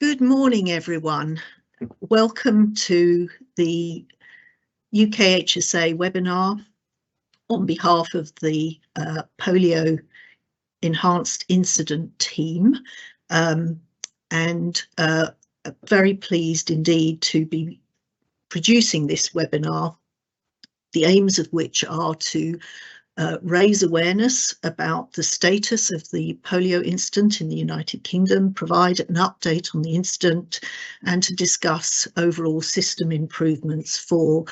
Good morning, everyone. Welcome to the UKHSA webinar on behalf of the Polio Enhanced Incident Team, and very pleased indeed to be producing this webinar, the aims of which are to raise awareness about the status of the polio incident in the United Kingdom, provide an update on the incident, and to discuss overall system improvements for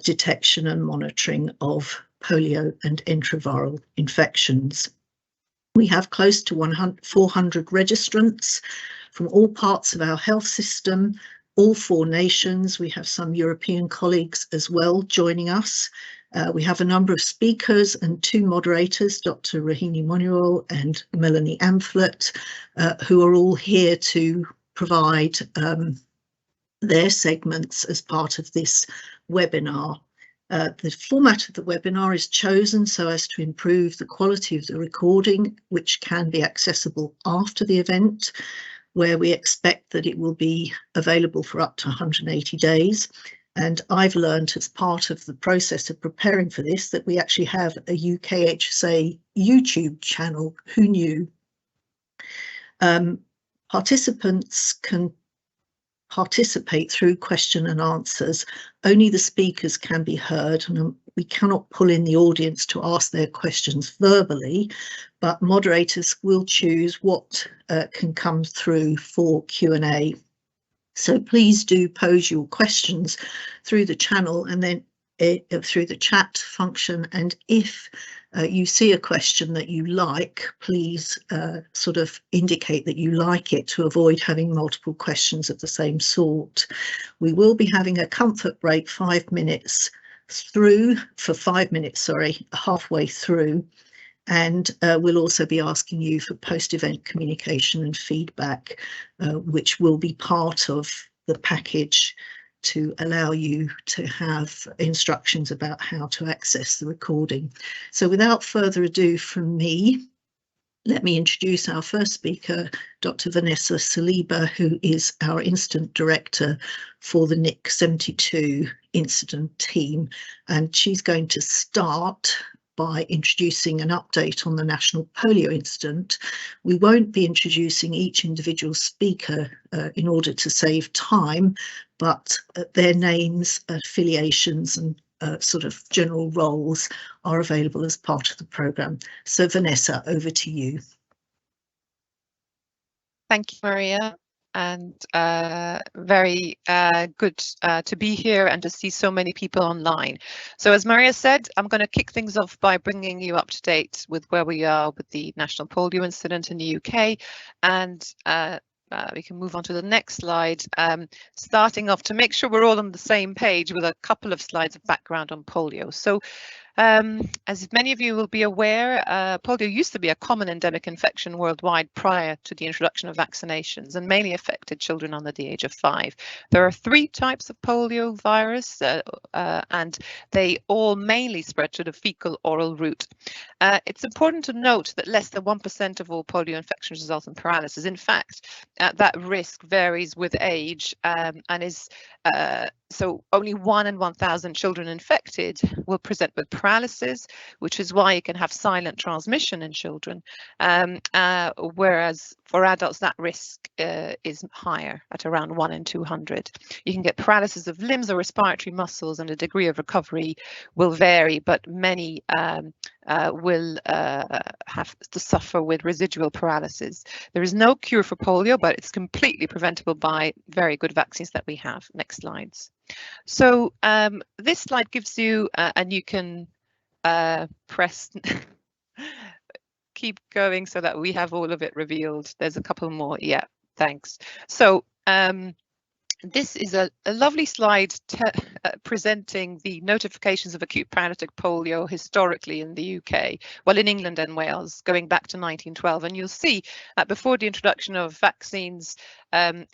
detection and monitoring of polio and enteroviral infections. We have close to 400 registrants from all parts of our health system, all 4 nations. We have some European colleagues as well joining us. We have a number of speakers and 2 moderators, Dr. Rohini Monual and Melanie Amphlett, who are all here to provide their segments as part of this webinar. The format of the webinar is chosen so as to improve the quality of the recording, which can be accessible after the event, where we expect that it will be available for up to 180 days. And I've learned as part of the process of preparing for this that we actually have a UKHSA YouTube channel. Who knew? Participants can participate through question and answers. Only the speakers can be heard, and we cannot pull in the audience to ask their questions verbally, but moderators will choose what can come through for Q&A. So please do pose your questions through the channel and then through the chat function. And if you see a question that you like, please sort of indicate that you like it to avoid having multiple questions of the same sort. We will be having a comfort break 5 minutes through, for 5 minutes, sorry, halfway through. And we'll also be asking you for post-event communication and feedback, which will be part of the package to allow you to have instructions about how to access the recording. So without further ado from me, let me introduce our first speaker, Dr. Vanessa Saliba, who is our Incident Director for the NIC 72 Incident Team. And she's going to start by introducing an update on the national polio incident. We won't be introducing each individual speaker in order to save time, but their names, affiliations and sort of general roles are available as part of the programme. So Vanessa, over to you. Thank you, Maria. And very good to be here and to see so many people online. So as Maria said, I'm going to kick things off by bringing you up to date with where we are with the national polio incident in the UK. And we can move on to the next slide, starting off to make sure we're all on the same page with a couple of slides of background on polio. So as many of you will be aware, polio used to be a common endemic infection worldwide prior to the introduction of vaccinations and mainly affected children under the age of 5. There are 3 types of polio virus and they all mainly spread through the fecal oral route. It's important to note that less than 1% of all polio infections result in paralysis. In fact, that risk varies with age and is so only 1 in 1,000 children infected will present with paralysis, which is why you can have silent transmission in children, whereas for adults that risk is higher at around 1 in 200. You can get paralysis of limbs or respiratory muscles, and the degree of recovery will vary, but many will have to suffer with residual paralysis. There is no cure for polio, but it's completely preventable by very good vaccines that we have. Next slides. So this slide gives you, and you can press keep going so that we have all of it revealed. There's a couple more. Yeah, thanks. So this is a lovely slide presenting the notifications of acute paralytic polio historically in the UK, well, in England and Wales, going back to 1912. And you'll see that before the introduction of vaccines, it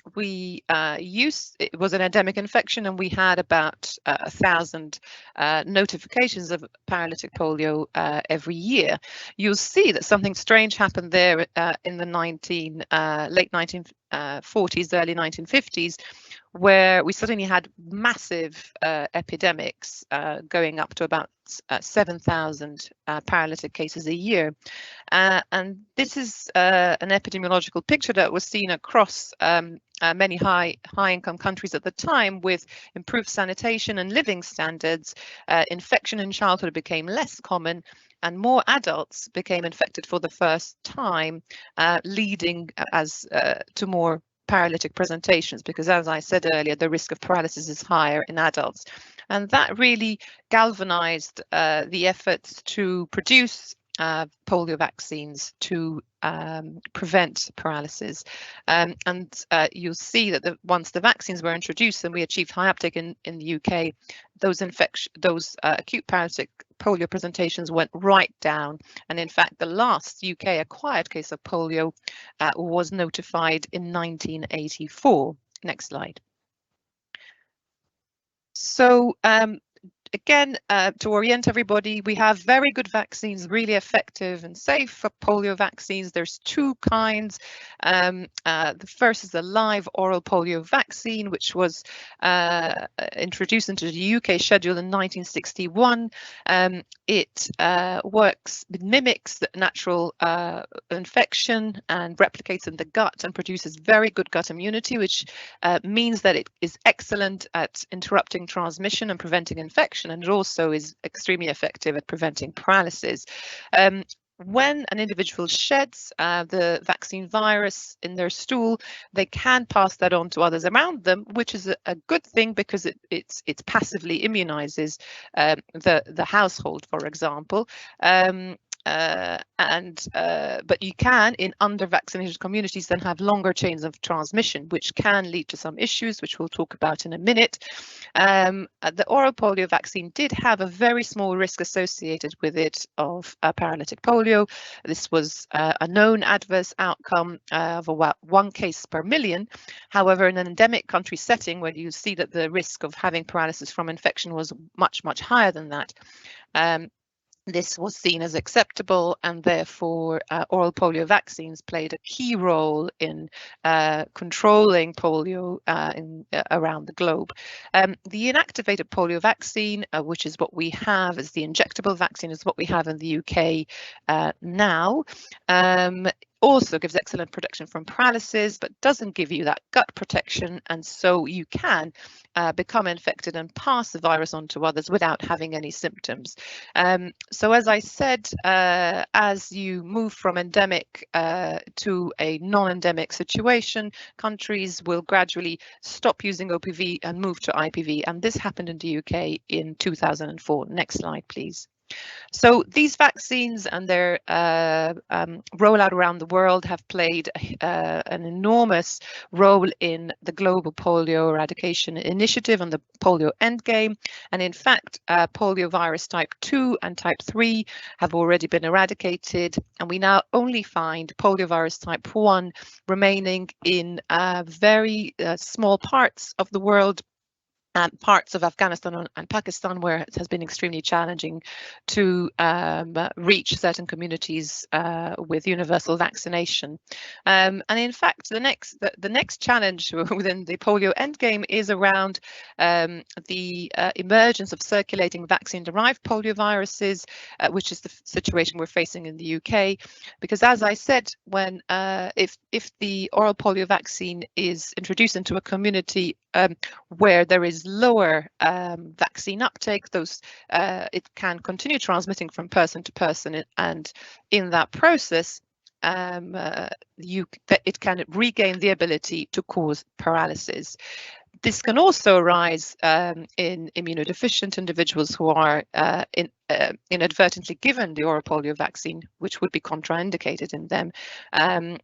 was an endemic infection, and we had about 1,000 notifications of paralytic polio every year. You'll see that something strange happened there in the late 1940s, early 1950s, where we suddenly had massive epidemics going up to about 7,000 paralytic cases a year. And this is an epidemiological picture that was seen across many high-income countries at the time, with improved sanitation and living standards. Infection in childhood became less common, and more adults became infected for the first time, leading to more paralytic presentations, because, as I said earlier, the risk of paralysis is higher in adults. And that really galvanized the efforts to produce polio vaccines to prevent paralysis. And you'll see that once the vaccines were introduced and we achieved high uptake in the UK, those acute paralytic polio presentations went right down. And in fact, the last UK acquired case of polio was notified in 1984. Next slide. So again, to orient everybody, we have very good vaccines, really effective and safe for polio vaccines. There's two kinds. The first is the live oral polio vaccine, which was introduced into the UK schedule in 1961. It mimics the natural infection and replicates in the gut and produces very good gut immunity, which means that it is excellent at interrupting transmission and preventing infection, and it also is extremely effective at preventing paralysis. When an individual sheds the vaccine virus in their stool, they can pass that on to others around them, which is a good thing, because it passively immunizes the household, for example. But you can, in under-vaccinated communities, then have longer chains of transmission, which can lead to some issues, which we'll talk about in a minute. The oral polio vaccine did have a very small risk associated with it of paralytic polio. This was a known adverse outcome of about 1 case per million. However, in an endemic country setting, where you see that the risk of having paralysis from infection was much, much higher than that, this was seen as acceptable, and therefore oral polio vaccines played a key role in controlling polio around the globe. The inactivated polio vaccine, which is what we have as the injectable vaccine, is what we have in the UK now. Also gives excellent protection from paralysis, but doesn't give you that gut protection, and so you can become infected and pass the virus on to others without having any symptoms. So as I said, as you move from endemic to a non-endemic situation, countries will gradually stop using OPV and move to IPV, and this happened in the UK in 2004. Next slide, please. So these vaccines and their rollout around the world have played an enormous role in the global polio eradication initiative and the polio endgame. And in fact, polio virus type 2 and type 3 have already been eradicated, and we now only find polio virus type 1 remaining in very small parts of the world, parts of Afghanistan and Pakistan, where it has been extremely challenging to reach certain communities with universal vaccination. And in fact, the next challenge within the polio endgame is around the emergence of circulating vaccine-derived polio viruses, which is the situation we're facing in the UK. Because, as I said, when if the oral polio vaccine is introduced into a community where there is lower vaccine uptake, it can continue transmitting from person to person, and in that process it can regain the ability to cause paralysis. This can also arise in immunodeficient individuals who are inadvertently given the oral polio vaccine, which would be contraindicated in them. And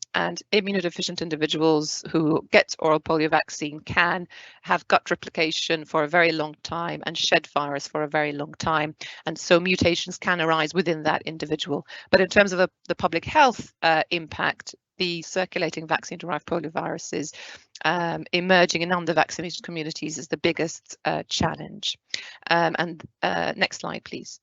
immunodeficient individuals who get oral polio vaccine can have gut replication for a very long time and shed virus for a very long time. And so mutations can arise within that individual. But in terms of the public health impact, the circulating vaccine-derived polio viruses emerging in under-vaccinated communities is the biggest challenge. Next slide, please.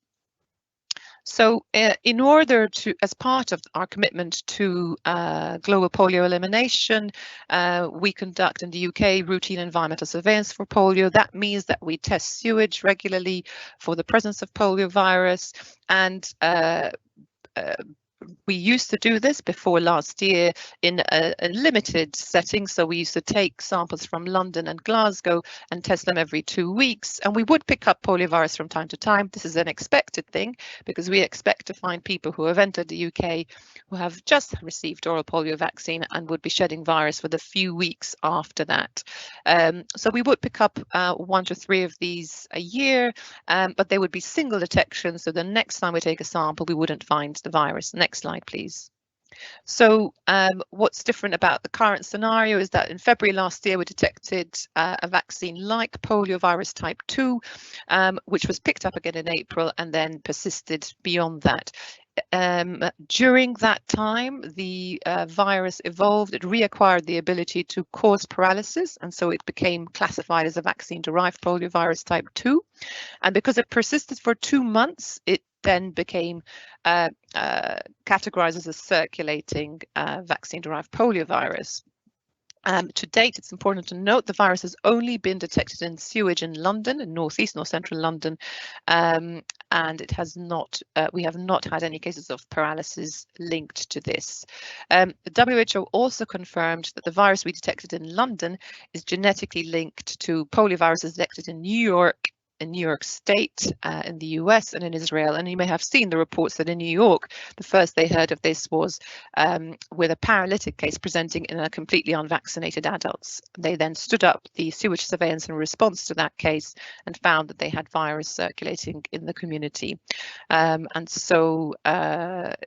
So in order to, as part of our commitment to global polio elimination, we conduct in the UK routine environmental surveillance for polio. That means that we test sewage regularly for the presence of polio virus, and we used to do this before last year in a limited setting. So we used to take samples from London and Glasgow and test them every 2 weeks. And we would pick up poliovirus from time to time. This is an expected thing because we expect to find people who have entered the UK who have just received oral polio vaccine and would be shedding virus for the few weeks after that. So we would pick up 1 to 3 of these a year, but they would be single detection. So the next time we take a sample, we wouldn't find the virus. Next slide, please. So what's different about the current scenario is that in February last year, we detected a vaccine like poliovirus type 2, which was picked up again in April and then persisted beyond that. During that time, the virus evolved, it reacquired the ability to cause paralysis, and so it became classified as a vaccine-derived poliovirus type 2. And because it persisted for 2 months, it then became categorized as a circulating vaccine-derived poliovirus. To date, it's important to note the virus has only been detected in sewage in London, in northeast, north central London, and it has not. We have not had any cases of paralysis linked to this. The WHO also confirmed that the virus we detected in London is genetically linked to polioviruses detected in New York State, in the US and in Israel. And you may have seen the reports that in New York, the first they heard of this was with a paralytic case presenting in a completely unvaccinated adults. They then stood up the sewage surveillance in response to that case and found that they had virus circulating in the community. And so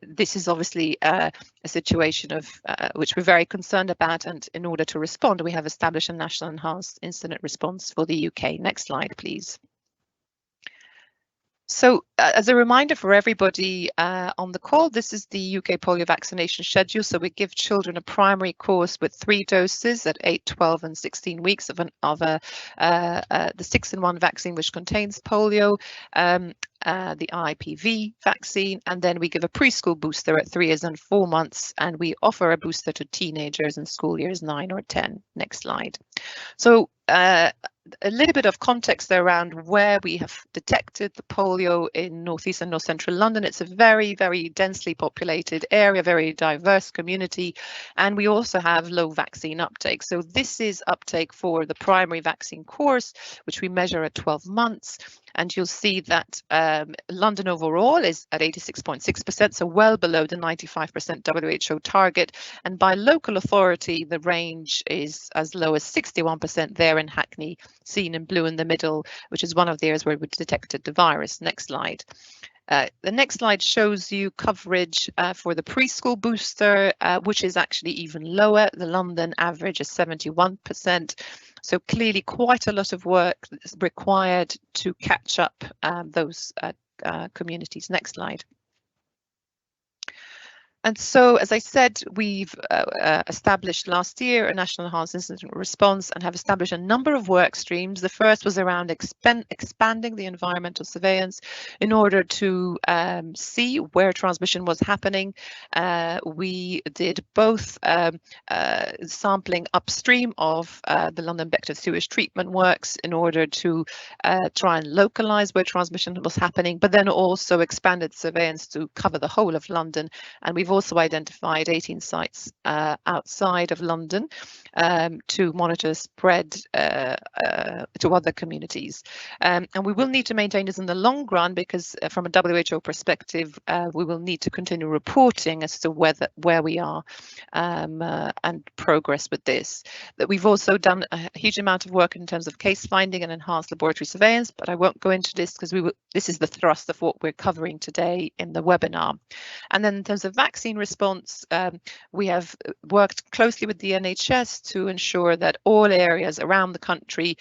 this is obviously a situation of which we're very concerned about. And in order to respond, we have established a national enhanced incident response for the UK. Next slide, please. So as a reminder for everybody on the call, this is the UK polio vaccination schedule. So we give children a primary course with 3 doses at 8, 12 and 16 weeks of the 6-in-1 vaccine, which contains polio, the IPV vaccine, and then we give a preschool booster at 3 years and 4 months, and we offer a booster to teenagers in school years 9 or 10. Next slide. So a little bit of context around where we have detected the polio in northeast and north central London. It's a very, very densely populated area, very diverse community, and we also have low vaccine uptake. So this is uptake for the primary vaccine course, which we measure at 12 months. And you'll see that London overall is at 86.6%, so well below the 95% WHO target. And by local authority, the range is as low as 61% there in Hackney, seen in blue in the middle, which is one of the areas where we detected the virus. Next slide. The next slide shows you coverage for the preschool booster, which is actually even lower. The London average is 71%. So clearly quite a lot of work is required to catch up those communities. Next slide. And so, as I said, we've established last year a national enhanced incident response and have established a number of work streams. The first was around expanding the environmental surveillance in order to see where transmission was happening. We did both sampling upstream of the London Vector sewage treatment works in order to try and localize where transmission was happening, but then also expanded surveillance to cover the whole of London. And we've we've also identified 18 sites outside of London to monitor spread to other communities. And we will need to maintain this in the long run because from a WHO perspective, we will need to continue reporting as to where we are and progress with this. That we've also done a huge amount of work in terms of case finding and enhanced laboratory surveillance, but I won't go into this because this is the thrust of what we're covering today in the webinar. And then in terms of vaccine response, we have worked closely with the NHS to ensure that all areas around the country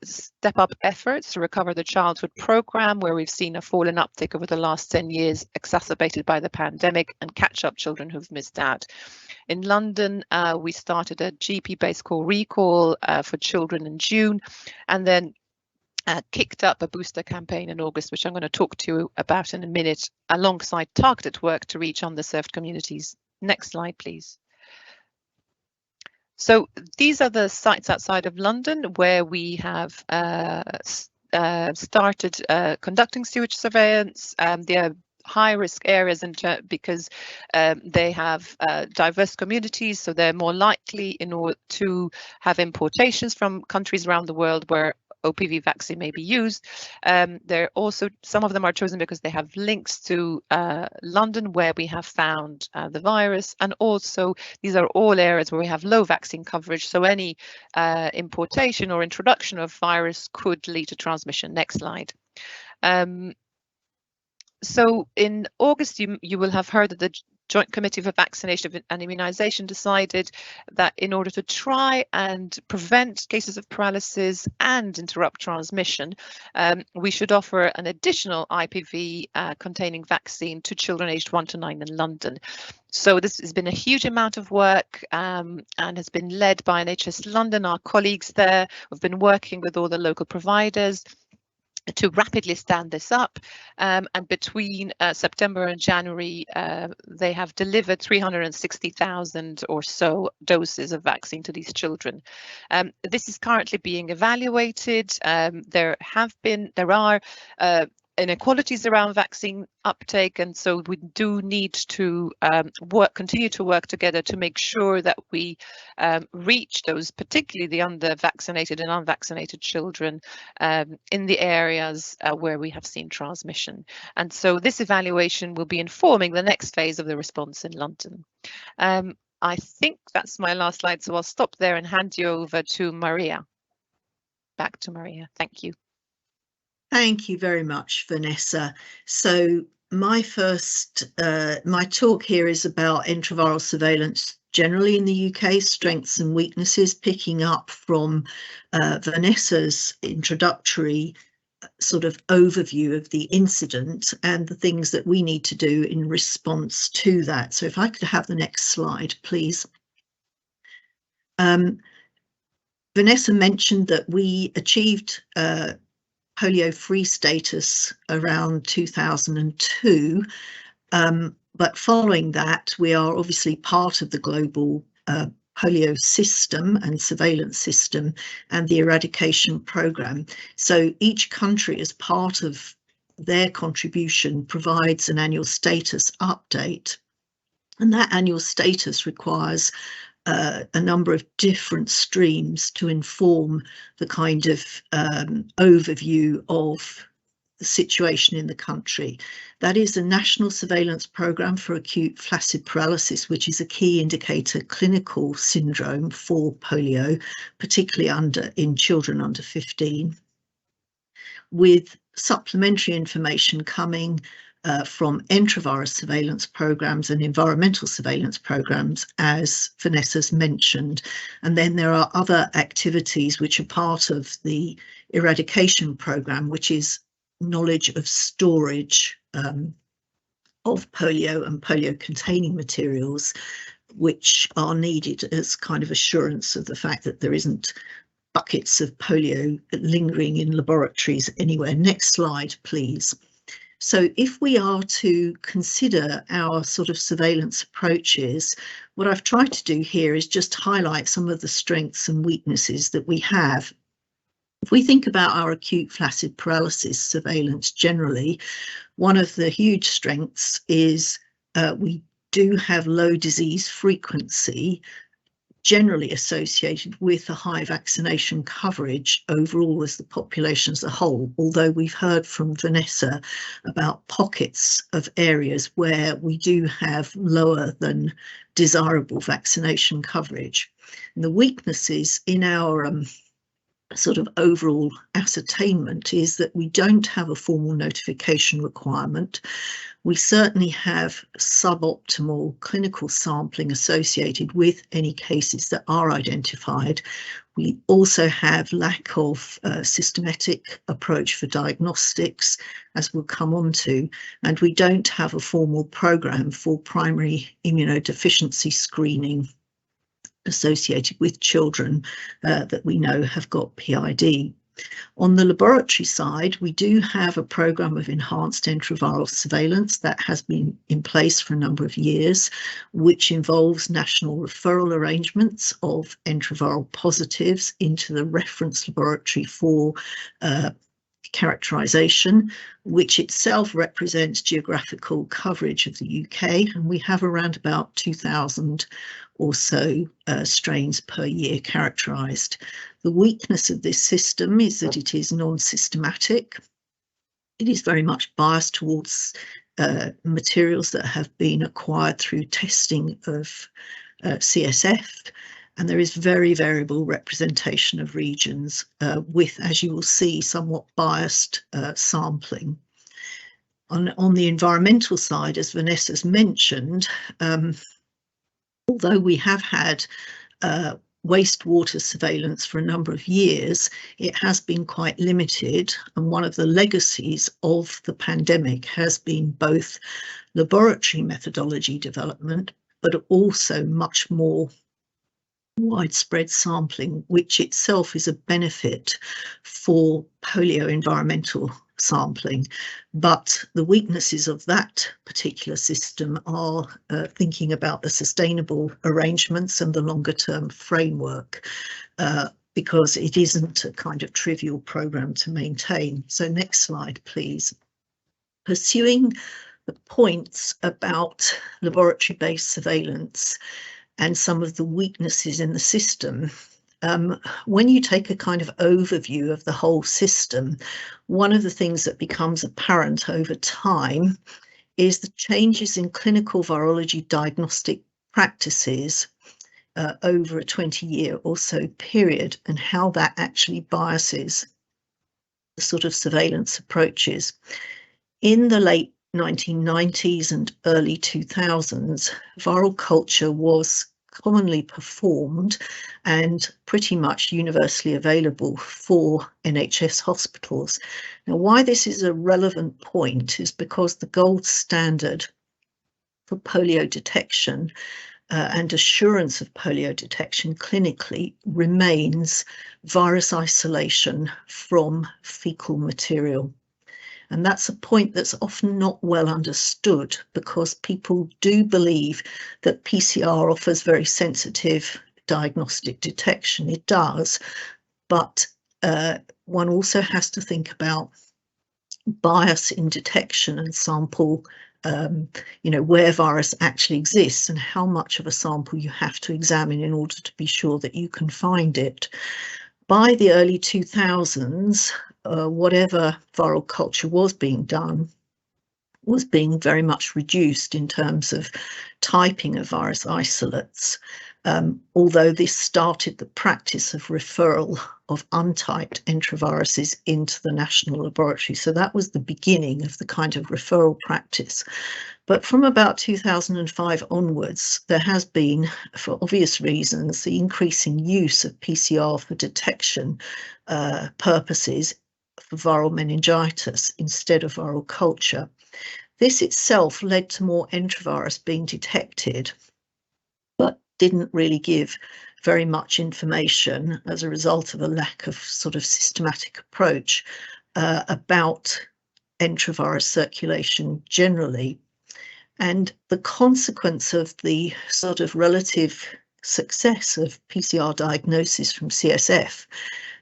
step up efforts to recover the childhood programme, where we've seen a fallen uptick over the last 10 years exacerbated by the pandemic, and catch up children who've missed out. In London, we started a GP-based call recall for children in June, and then kicked up a booster campaign in August, which I'm going to talk to you about in a minute, alongside targeted work to reach underserved communities. Next slide, please. So these are the sites outside of London where we have started conducting sewage surveillance. They are high-risk areas because they have diverse communities, so they're more likely in order to have importations from countries around the world where OPV vaccine may be used. They're also, some of them are chosen because they have links to London, where we have found the virus, and also these are all areas where we have low vaccine coverage, so any importation or introduction of virus could lead to transmission. Next slide. So in August, you will have heard that the Joint Committee for Vaccination and Immunisation decided that in order to try and prevent cases of paralysis and interrupt transmission, we should offer an additional IPV containing vaccine to children aged 1 to 9 in London. So this has been a huge amount of work and has been led by NHS London, our colleagues there. We've been working with all the local providers to rapidly stand this up, and between September and January they have delivered 360,000 or so doses of vaccine to these children. This is currently being evaluated. There are inequalities around vaccine uptake, and so we do need to continue to work together to make sure that we reach those, particularly the under-vaccinated and unvaccinated children in the areas where we have seen transmission. And so this evaluation will be informing the next phase of the response in London. I think that's my last slide, so I'll stop there and hand you over to Maria. Back to Maria. Thank you. Thank you very much, Vanessa. So my talk here is about enteroviral surveillance generally in the UK, strengths and weaknesses, picking up from Vanessa's introductory sort of overview of the incident and the things that we need to do in response to that. So if I could have the next slide, please. Vanessa mentioned that we achieved polio-free status around 2002, but following that we are obviously part of the global polio system and surveillance system and the eradication programme. So each country, as part of their contribution, provides an annual status update, and that annual status requires a number of different streams to inform the kind of overview of the situation in the country. That is a national surveillance programme for acute flaccid paralysis, which is a key indicator clinical syndrome for polio, particularly in children under 15, with supplementary information coming from enteroviral surveillance programmes and environmental surveillance programmes, as Vanessa's mentioned. And then there are other activities which are part of the eradication programme, which is knowledge of storage of polio and polio-containing materials, which are needed as kind of assurance of the fact that there isn't buckets of polio lingering in laboratories anywhere. Next slide, please. So if we are to consider our sort of surveillance approaches, what I've tried to do here is just highlight some of the strengths and weaknesses that we have. If we think about our acute flaccid paralysis surveillance generally, one of the huge strengths is we do have low disease frequency, generally associated with a high vaccination coverage overall as the population as a whole, although we've heard from Vanessa about pockets of areas where we do have lower than desirable vaccination coverage. And the weaknesses in our sort of overall ascertainment is that we don't have a formal notification requirement. We certainly have suboptimal clinical sampling associated with any cases that are identified. We also have lack of systematic approach for diagnostics, as we'll come on to, and we don't have a formal programme for primary immunodeficiency screening associated with children that we know have got PID. On the laboratory side, we do have a programme of enhanced enteroviral surveillance that has been in place for a number of years, which involves national referral arrangements of enteroviral positives into the reference laboratory for characterisation, which itself represents geographical coverage of the UK, and we have around about 2,000 or so strains per year characterised. The weakness of this system is that it is non-systematic. It is very much biased towards materials that have been acquired through testing of CSF, and there is very variable representation of regions with, as you will see, somewhat biased sampling. On the environmental side, as Vanessa's mentioned, although we have had wastewater surveillance for a number of years, it has been quite limited, and one of the legacies of the pandemic has been both laboratory methodology development, but also much more widespread sampling, which itself is a benefit for polio environmental sampling. But the weaknesses of that particular system are thinking about the sustainable arrangements and the longer term framework, because it isn't a kind of trivial programme to maintain. So next slide, please. Pursuing the points about laboratory-based surveillance and some of the weaknesses in the system, when you take a kind of overview of the whole system, one of the things that becomes apparent over time is the changes in clinical virology diagnostic practices over a 20-year or so period, and how that actually biases the sort of surveillance approaches. In the late 1990s and early 2000s, viral culture was commonly performed and pretty much universally available for NHS hospitals. Now, why this is a relevant point is because the gold standard for polio detection and assurance of polio detection clinically remains virus isolation from fecal material. And that's a point that's often not well understood, because people do believe that PCR offers very sensitive diagnostic detection. It does, but one also has to think about bias in detection and sample, where virus actually exists and how much of a sample you have to examine in order to be sure that you can find it. By the early 2000s, whatever viral culture was being done was being very much reduced in terms of typing of virus isolates, although this started the practice of referral of untyped enteroviruses into the national laboratory. So that was the beginning of the kind of referral practice. But from about 2005 onwards, there has been, for obvious reasons, the increasing use of PCR for detection purposes for viral meningitis instead of viral culture. This itself led to more enterovirus being detected, but didn't really give very much information as a result of a lack of sort of systematic approach about enterovirus circulation generally. And the consequence of the sort of relative success of PCR diagnosis from CSF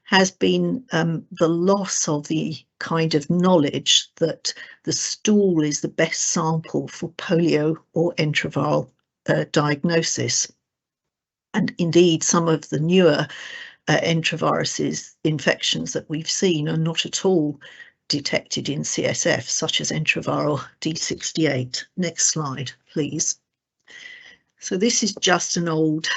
has been the loss of the kind of knowledge that the stool is the best sample for polio or enteroviral diagnosis. And indeed, some of the newer enteroviruses infections that we've seen are not at all detected in CSF, such as enteroviral D68. Next slide, please. So this is just an old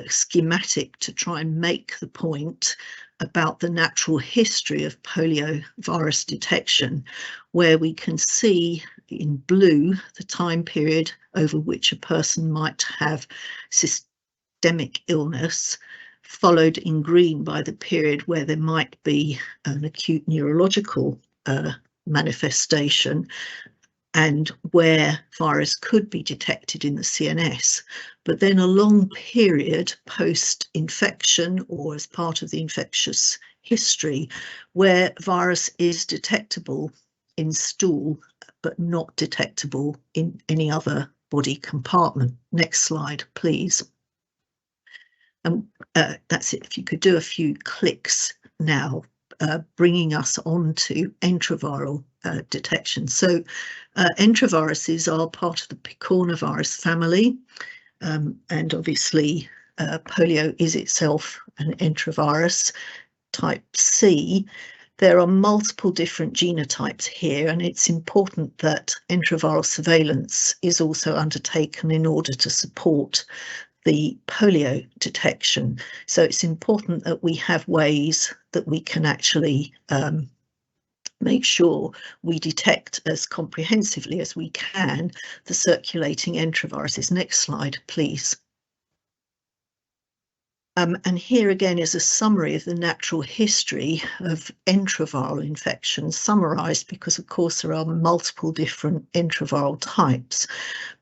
schematic to try and make the point about the natural history of polio virus detection, where we can see in blue the time period over which a person might have systemic illness, followed in green by the period where there might be an acute neurological manifestation, and where virus could be detected in the CNS, but then a long period post-infection or as part of the infectious history where virus is detectable in stool but not detectable in any other body compartment. Next slide, please. And that's it. If you could do a few clicks now, bringing us on to enteroviral detection. So enteroviruses are part of the picornavirus family, and obviously polio is itself an enterovirus type C. There are multiple different genotypes here, and it's important that enteroviral surveillance is also undertaken in order to support the polio detection. So it's important that we have ways that we can actually make sure we detect as comprehensively as we can the circulating enteroviruses. Next slide, please. And here again is a summary of the natural history of enteroviral infections, summarised because, of course, there are multiple different enteroviral types.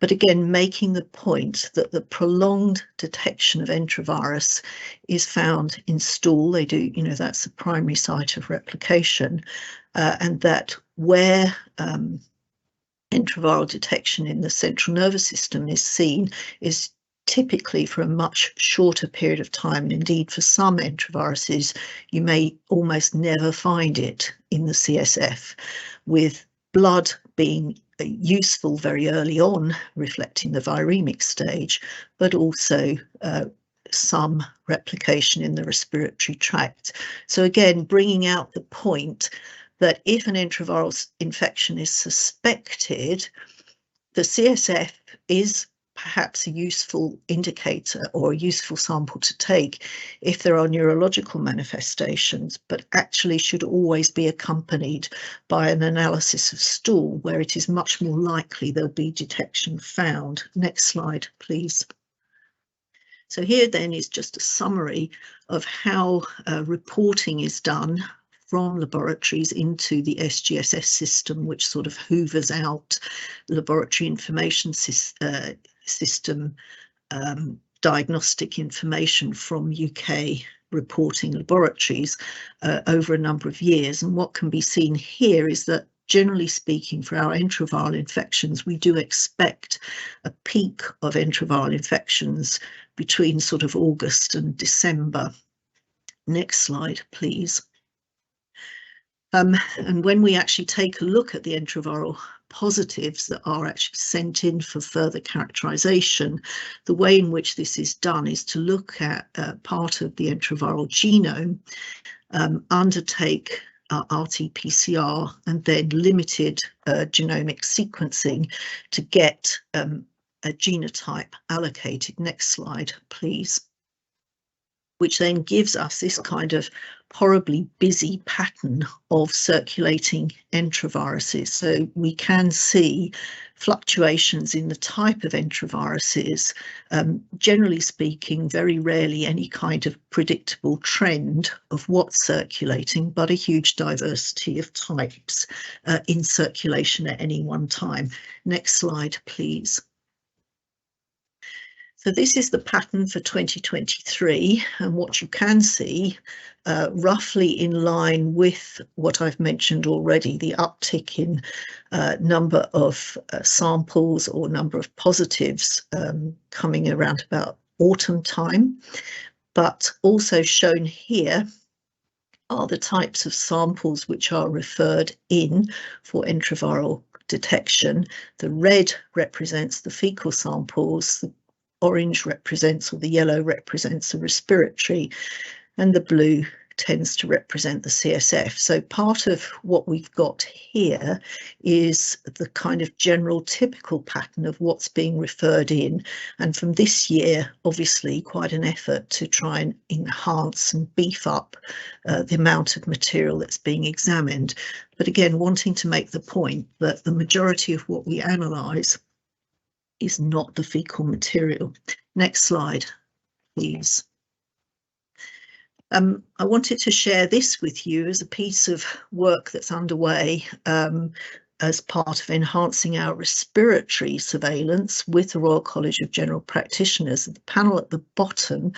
But again, making the point that the prolonged detection of enterovirus is found in stool. They do, that's the primary site of replication, and that where enteroviral detection in the central nervous system is seen is typically for a much shorter period of time. And indeed, for some enteroviruses, you may almost never find it in the CSF, with blood being useful very early on, reflecting the viremic stage, but also some replication in the respiratory tract. So again, bringing out the point that if an enteroviral infection is suspected, the CSF is perhaps a useful indicator or a useful sample to take if there are neurological manifestations, but actually should always be accompanied by an analysis of stool, where it is much more likely there'll be detection found. Next slide, please. So here then is just a summary of how reporting is done from laboratories into the SGSS system, which sort of hoovers out laboratory information system diagnostic information from UK reporting laboratories over a number of years. And what can be seen here is that, generally speaking, for our enteroviral infections, we do expect a peak of enteroviral infections between sort of August and December. Next slide, please. And when we actually take a look at the enteroviral positives that are actually sent in for further characterization, the way in which this is done is to look at part of the enteroviral genome, undertake RT-PCR and then limited genomic sequencing to get a genotype allocated. Next slide, please. Which then gives us this kind of horribly busy pattern of circulating enteroviruses. So we can see fluctuations in the type of enteroviruses, generally speaking, very rarely any kind of predictable trend of what's circulating, but a huge diversity of types in circulation at any one time. Next slide, please. So this is the pattern for 2023, and what you can see, roughly in line with what I've mentioned already, the uptick in number of samples or number of positives coming around about autumn time, but also shown here are the types of samples which are referred in for enteroviral detection. The red represents the fecal samples, the orange represents, or the yellow represents, the respiratory, and the blue tends to represent the CSF. So part of what we've got here is the kind of general typical pattern of what's being referred in. And from this year, obviously, quite an effort to try and enhance and beef up the amount of material that's being examined. But again, wanting to make the point that the majority of what we analyse is not the fecal material. Next slide, please. I wanted to share this with you as a piece of work that's underway as part of enhancing our respiratory surveillance with the Royal College of General Practitioners. The panel at the bottom,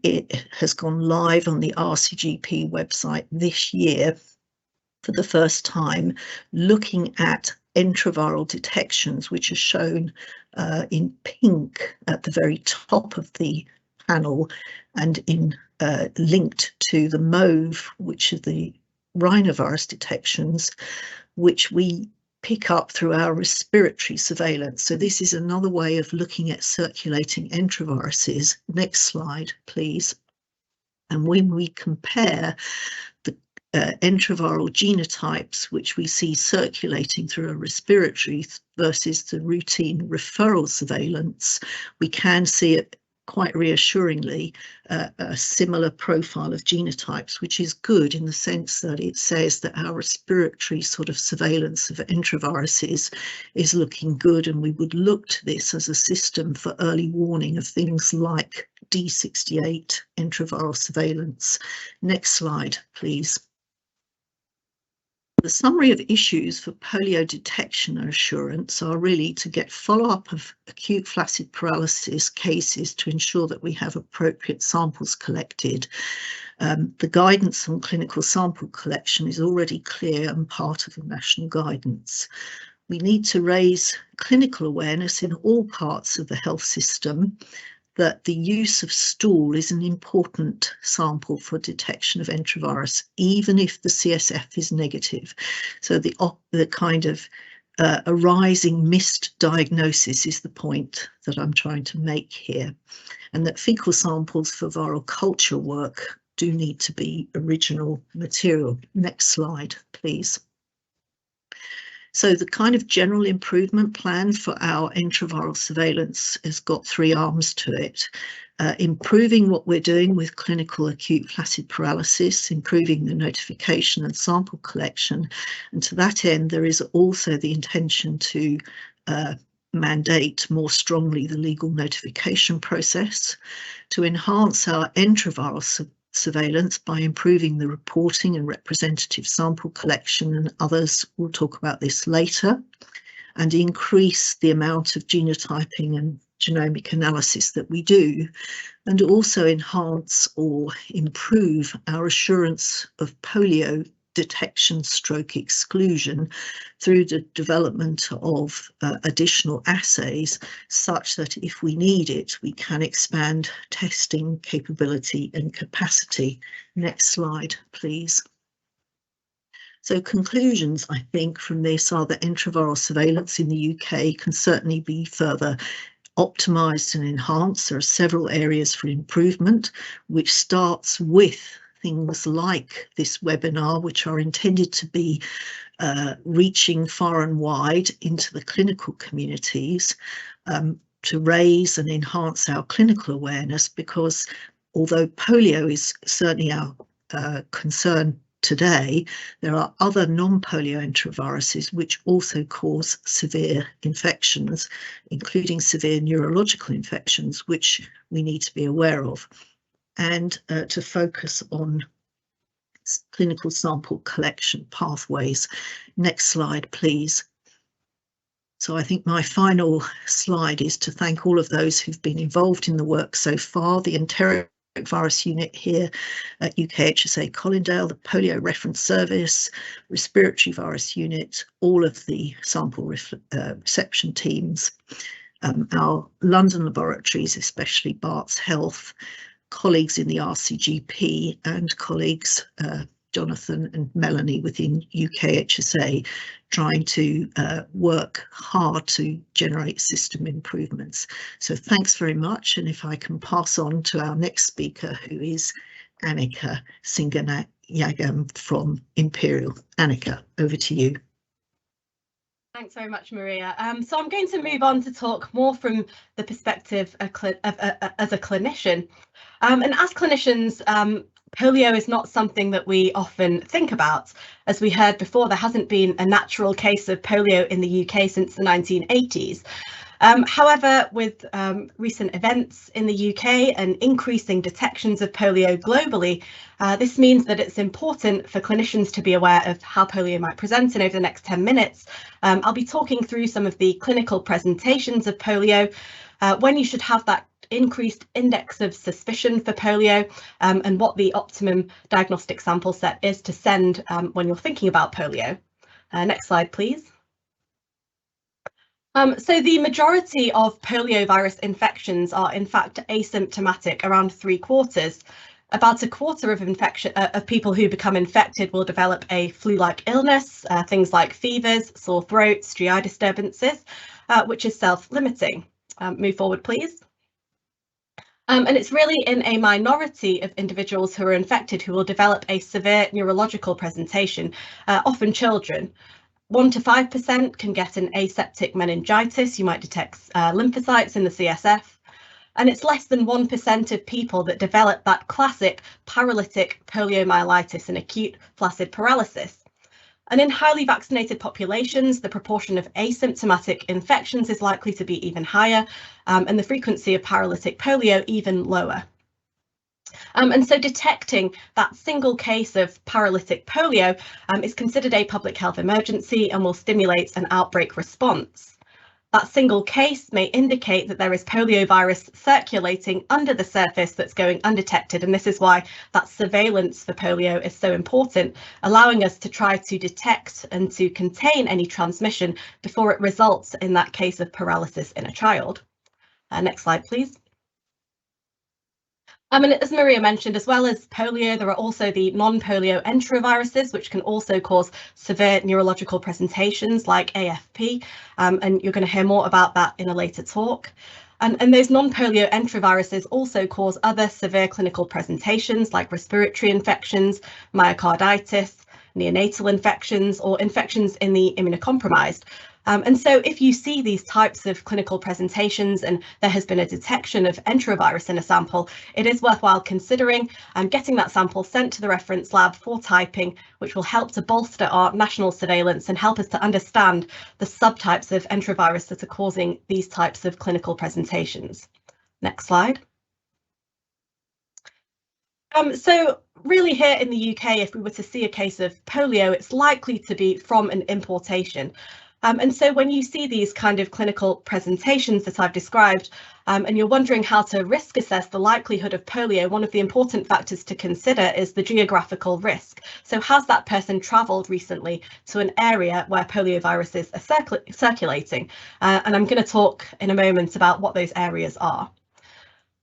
it has gone live on the RCGP website this year for the first time, looking at enteroviral detections, which are shown in pink at the very top of the panel, and in linked to the mauve, which are the rhinovirus detections, which we pick up through our respiratory surveillance. So this is another way of looking at circulating enteroviruses. Next slide, please. And when we compare the enteroviral genotypes, which we see circulating through a respiratory versus the routine referral surveillance, we can see it quite reassuringly a similar profile of genotypes, which is good in the sense that it says that our respiratory sort of surveillance of enteroviruses is looking good, and we would look to this as a system for early warning of things like D68 enteroviral surveillance. Next slide, please. The summary of issues for polio detection and assurance are really to get follow-up of acute flaccid paralysis cases to ensure that we have appropriate samples collected. The guidance on clinical sample collection is already clear and part of the national guidance. We need to raise clinical awareness in all parts of the health system that the use of stool is an important sample for detection of enterovirus, even if the CSF is negative. So the kind of arising misdiagnosis is the point that I'm trying to make here, and that fecal samples for viral culture work do need to be original material. Next slide, please. So the kind of general improvement plan for our enteroviral surveillance has got three arms to it. Improving what we're doing with clinical acute flaccid paralysis, improving the notification and sample collection. And to that end, there is also the intention to mandate more strongly the legal notification process, to enhance our enteroviral surveillance by improving the reporting and representative sample collection, and others will talk about this later, and increase the amount of genotyping and genomic analysis that we do, and also enhance or improve our assurance of polio detection stroke exclusion through the development of additional assays, such that if we need it, we can expand testing capability and capacity. Next slide, please. So conclusions, I think, from this are that enteroviral surveillance in the UK can certainly be further optimised and enhanced. There are several areas for improvement, which starts with things like this webinar, which are intended to be reaching far and wide into the clinical communities, to raise and enhance our clinical awareness, because although polio is certainly our concern today, there are other non-polio enteroviruses which also cause severe infections, including severe neurological infections, which we need to be aware of, and to focus on clinical sample collection pathways. Next slide, please. So I think my final slide is to thank all of those who've been involved in the work so far, the enterovirus unit here at UKHSA Colindale, the Polio Reference Service, Respiratory Virus Unit, all of the sample reception teams, our London laboratories, especially Barts Health, colleagues in the RCGP and colleagues Jonathan and Melanie within UKHSA trying to work hard to generate system improvements. So thanks very much, and if I can pass on to our next speaker, who is Annika Singanayagam from Imperial. Annika, over to you. Thanks very much, Maria. So I'm going to move on to talk more from the perspective as a clinician. And as clinicians, polio is not something that we often think about. As we heard before, there hasn't been a natural case of polio in the UK since the 1980s. However, with recent events in the UK and increasing detections of polio globally, this means that it's important for clinicians to be aware of how polio might present. And over the next 10 minutes, I'll be talking through some of the clinical presentations of polio, when you should have that increased index of suspicion for polio, and what the optimum diagnostic sample set is to send when you're thinking about polio. Next slide, please. So the majority of poliovirus infections are in fact asymptomatic, around 3/4. About a quarter of people who become infected will develop a flu-like illness, things like fevers, sore throats, GI disturbances, which is self-limiting. Move forward, please. And it's really in a minority of individuals who are infected who will develop a severe neurological presentation, often children. 1 to 5% can get an aseptic meningitis. You might detect lymphocytes in the CSF. And it's less than 1% of people that develop that classic paralytic poliomyelitis and acute flaccid paralysis. And in highly vaccinated populations, the proportion of asymptomatic infections is likely to be even higher, and the frequency of paralytic polio even lower. And so detecting that single case of paralytic polio is considered a public health emergency and will stimulate an outbreak response. That single case may indicate that there is poliovirus circulating under the surface that's going undetected, and this is why that surveillance for polio is so important, allowing us to try to detect and to contain any transmission before it results in that case of paralysis in a child. Next slide, please. And as Maria mentioned, as well as polio, there are also the non-polio enteroviruses, which can also cause severe neurological presentations like AFP, and you're going to hear more about that in a later talk. And those non-polio enteroviruses also cause other severe clinical presentations like respiratory infections, myocarditis, neonatal infections, or infections in the immunocompromised. And so if you see these types of clinical presentations and there has been a detection of enterovirus in a sample, it is worthwhile considering getting that sample sent to the reference lab for typing, which will help to bolster our national surveillance and help us to understand the subtypes of enterovirus that are causing these types of clinical presentations. Next slide. So really here in the UK, if we were to see a case of polio, it's likely to be from an importation. And so when you see these kind of clinical presentations that I've described, and you're wondering how to risk assess the likelihood of polio, one of the important factors to consider is the geographical risk. So has that person travelled recently to an area where polioviruses are circulating? And I'm going to talk in a moment about what those areas are.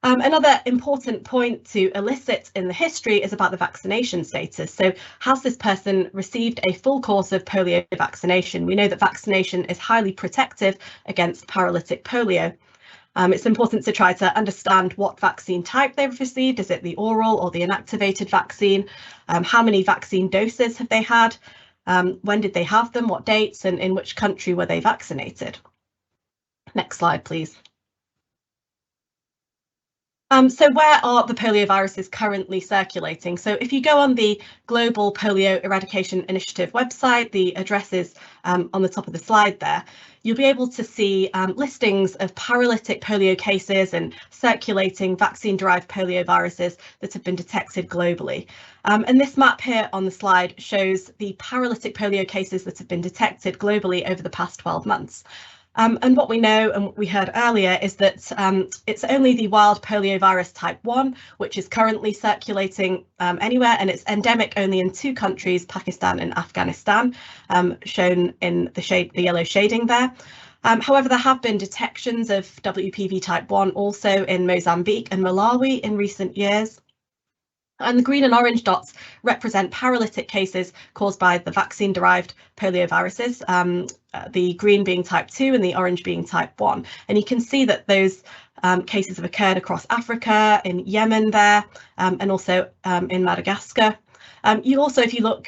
Another important point to elicit in the history is about the vaccination status. So has this person received a full course of polio vaccination? We know that vaccination is highly protective against paralytic polio. It's important to try to understand what vaccine type they've received. Is it the oral or the inactivated vaccine? How many vaccine doses have they had? When did they have them? What dates? And in which country were they vaccinated? Next slide, please. So where are the polioviruses currently circulating? So if you go on the Global Polio Eradication Initiative website, the address is on the top of the slide there, you'll be able to see listings of paralytic polio cases and circulating vaccine-derived polioviruses that have been detected globally. And this map here on the slide shows the paralytic polio cases that have been detected globally over the past 12 months. And what we know, and what we heard earlier, is that it's only the wild poliovirus type 1, which is currently circulating anywhere, and it's endemic only in 2 countries, Pakistan and Afghanistan, shown in the yellow shading there. However, there have been detections of WPV type 1 also in Mozambique and Malawi in recent years. And the green and orange dots represent paralytic cases caused by the vaccine-derived polio viruses, the green being type 2 and the orange being type 1. And you can see that those cases have occurred across Africa, in Yemen there, and also in Madagascar. You also, if you look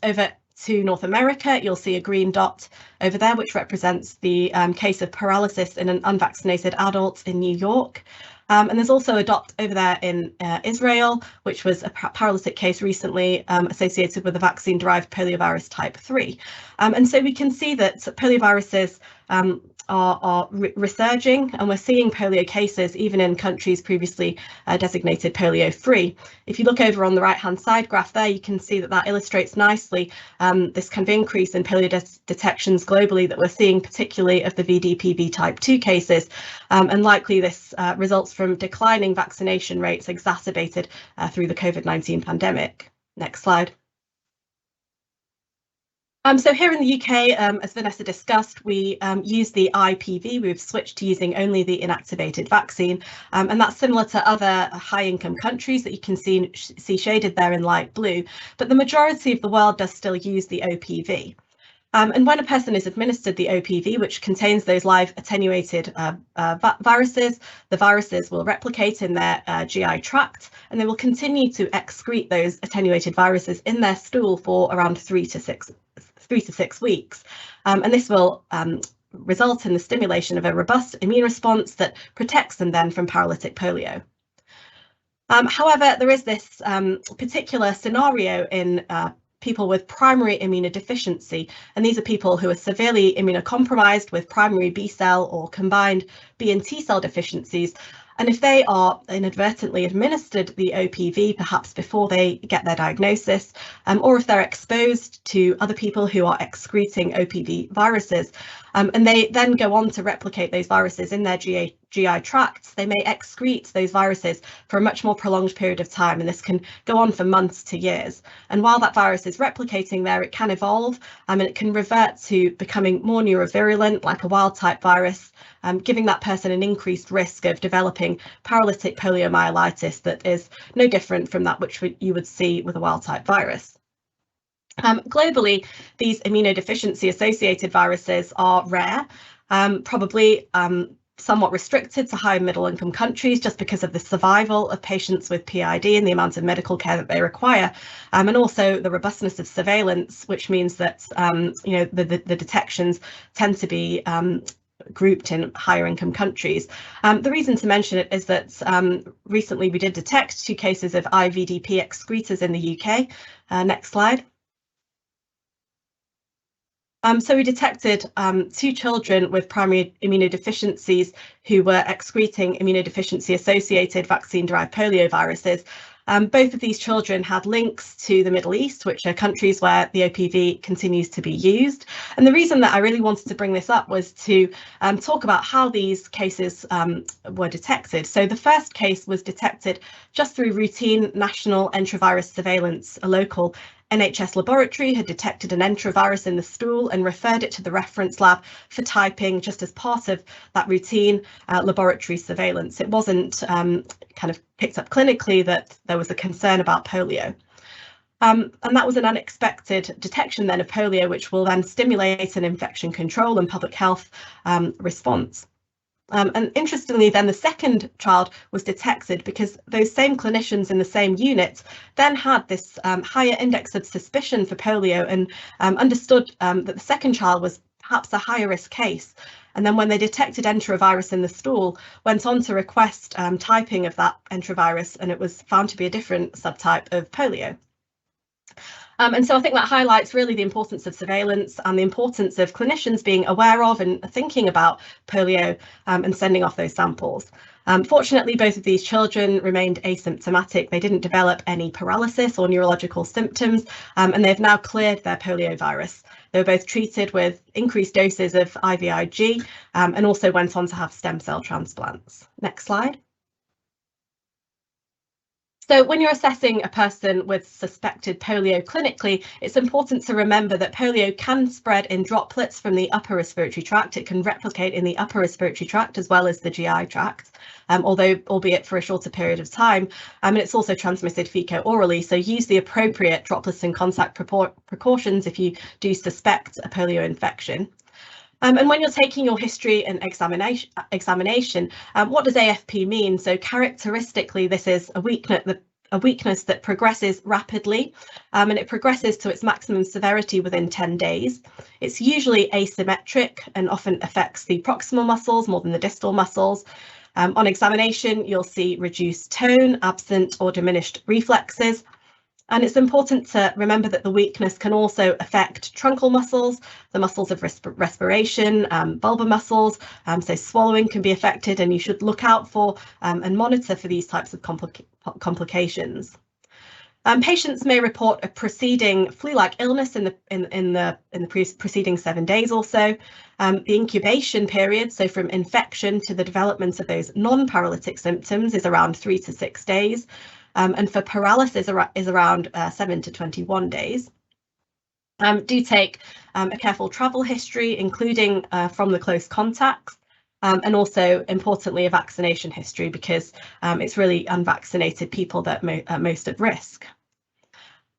over to North America, you'll see a green dot over there, which represents the case of paralysis in an unvaccinated adult in New York. And there's also a dot over there in Israel, which was a paralytic case recently associated with the vaccine-derived poliovirus type 3. And so we can see that polioviruses are resurging, and we're seeing polio cases even in countries previously designated polio free. If you look over on the right hand side graph there, you can see that that illustrates nicely this kind of increase in polio detections globally that we're seeing, particularly of the VDPV type 2 cases, and likely this results from declining vaccination rates exacerbated through the COVID-19 pandemic. Next slide. So here in the UK, as Vanessa discussed, we use the IPV. We've switched to using only the inactivated vaccine, and that's similar to other high-income countries that you can see shaded there in light blue. But the majority of the world does still use the OPV. And when a person is administered the OPV, which contains those live attenuated viruses, the viruses will replicate in their GI tract, and they will continue to excrete those attenuated viruses in their stool for around 3 to 6 weeks. And this will result in the stimulation of a robust immune response that protects them then from paralytic polio. However, there is this particular scenario in people with primary immunodeficiency, and these are people who are severely immunocompromised with primary B cell or combined B and T cell deficiencies. And if they are inadvertently administered the OPV, perhaps before they get their diagnosis, or if they're exposed to other people who are excreting OPV viruses, and they then go on to replicate those viruses in their GI tracts, they may excrete those viruses for a much more prolonged period of time, and this can go on for months to years. And while that virus is replicating there, it can evolve, and it can revert to becoming more neurovirulent, like a wild type virus, giving that person an increased risk of developing paralytic poliomyelitis that is no different from that which you would see with a wild type virus. Globally, these immunodeficiency associated viruses are rare, probably somewhat restricted to high and middle income countries just because of the survival of patients with PID and the amount of medical care that they require, and also the robustness of surveillance, which means that the detections tend to be grouped in higher income countries. The reason to mention it is that recently we did detect 2 cases of IVDP excretors in the UK. Next slide. So we detected 2 children with primary immunodeficiencies who were excreting immunodeficiency associated vaccine-derived polio viruses. Both of these children had links to the Middle East, which are countries where the OPV continues to be used. And the reason that I really wanted to bring this up was to talk about how these cases were detected. So the first case was detected just through routine national enterovirus surveillance. A local NHS laboratory had detected an enterovirus in the stool and referred it to the reference lab for typing just as part of that routine laboratory surveillance. It wasn't kind of picked up clinically that there was a concern about polio. And that was an unexpected detection then of polio, which will then stimulate an infection control and public health response. And interestingly, then the second child was detected because those same clinicians in the same unit then had this higher index of suspicion for polio and understood that the second child was perhaps a higher risk case. And then when they detected enterovirus in the stool, went on to request typing of that enterovirus, and it was found to be a different subtype of polio. And so I think that highlights really the importance of surveillance and the importance of clinicians being aware of and thinking about polio and sending off those samples. Fortunately, both of these children remained asymptomatic. They didn't develop any paralysis or neurological symptoms, and they've now cleared their poliovirus. They were both treated with increased doses of IVIG and also went on to have stem cell transplants. Next slide. So when you're assessing a person with suspected polio clinically, it's important to remember that polio can spread in droplets from the upper respiratory tract. It can replicate in the upper respiratory tract as well as the GI tract, although albeit for a shorter period of time. And it's also transmitted fecal-orally, so use the appropriate droplets and contact precautions if you do suspect a polio infection. And when you're taking your history and examination, what does AFP mean? So characteristically, this is a weakness that progresses rapidly, and it progresses to its maximum severity within 10 days. It's usually asymmetric and often affects the proximal muscles more than the distal muscles. On examination, you'll see reduced tone, absent or diminished reflexes. And it's important to remember that the weakness can also affect truncal muscles, the muscles of respiration, bulbar muscles, so swallowing can be affected, and you should look out for and monitor for these types of complications. Patients may report a preceding flu-like illness in the preceding 7 days or so. The incubation period, so from infection to the development of those non-paralytic symptoms, is around 3 to 6 days. And for paralysis is around 7 to 21 days. Do take a careful travel history, including from the close contacts, and also importantly a vaccination history, because it's really unvaccinated people that are most at risk.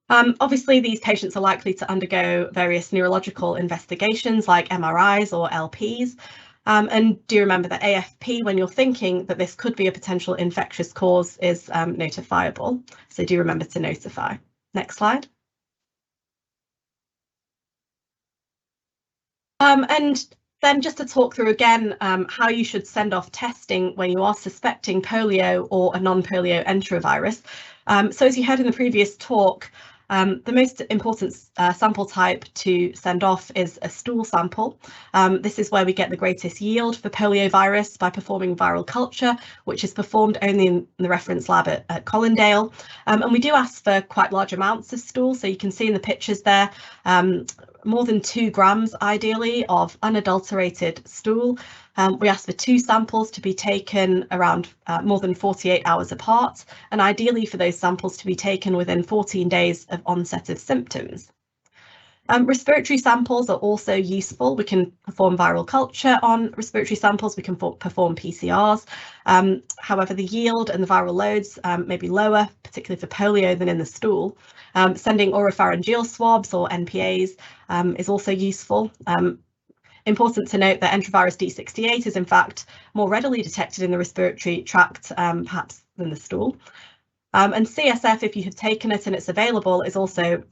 Obviously, these patients are likely to undergo various neurological investigations like MRIs or LPs. And do remember that AFP, when you're thinking that this could be a potential infectious cause, is notifiable. So do remember to notify. Next slide. And then just to talk through again how you should send off testing when you are suspecting polio or a non-polio enterovirus. So as you heard in the previous talk, the most important sample type to send off is a stool sample. This is where we get the greatest yield for poliovirus by performing viral culture, which is performed only in the reference lab at Colindale. And we do ask for quite large amounts of stool, so you can see in the pictures there, more than 2 grams ideally of unadulterated stool. We ask for 2 samples to be taken around more than 48 hours apart, and ideally for those samples to be taken within 14 days of onset of symptoms. Respiratory samples are also useful. We can perform viral culture on respiratory samples. We can perform PCRs. However, the yield and the viral loads may be lower, particularly for polio, than in the stool. Sending oropharyngeal swabs or NPAs is also useful. Important to note that enterovirus D68 is in fact more readily detected in the respiratory tract, perhaps than the stool. And CSF, if you have taken it and it's available, is also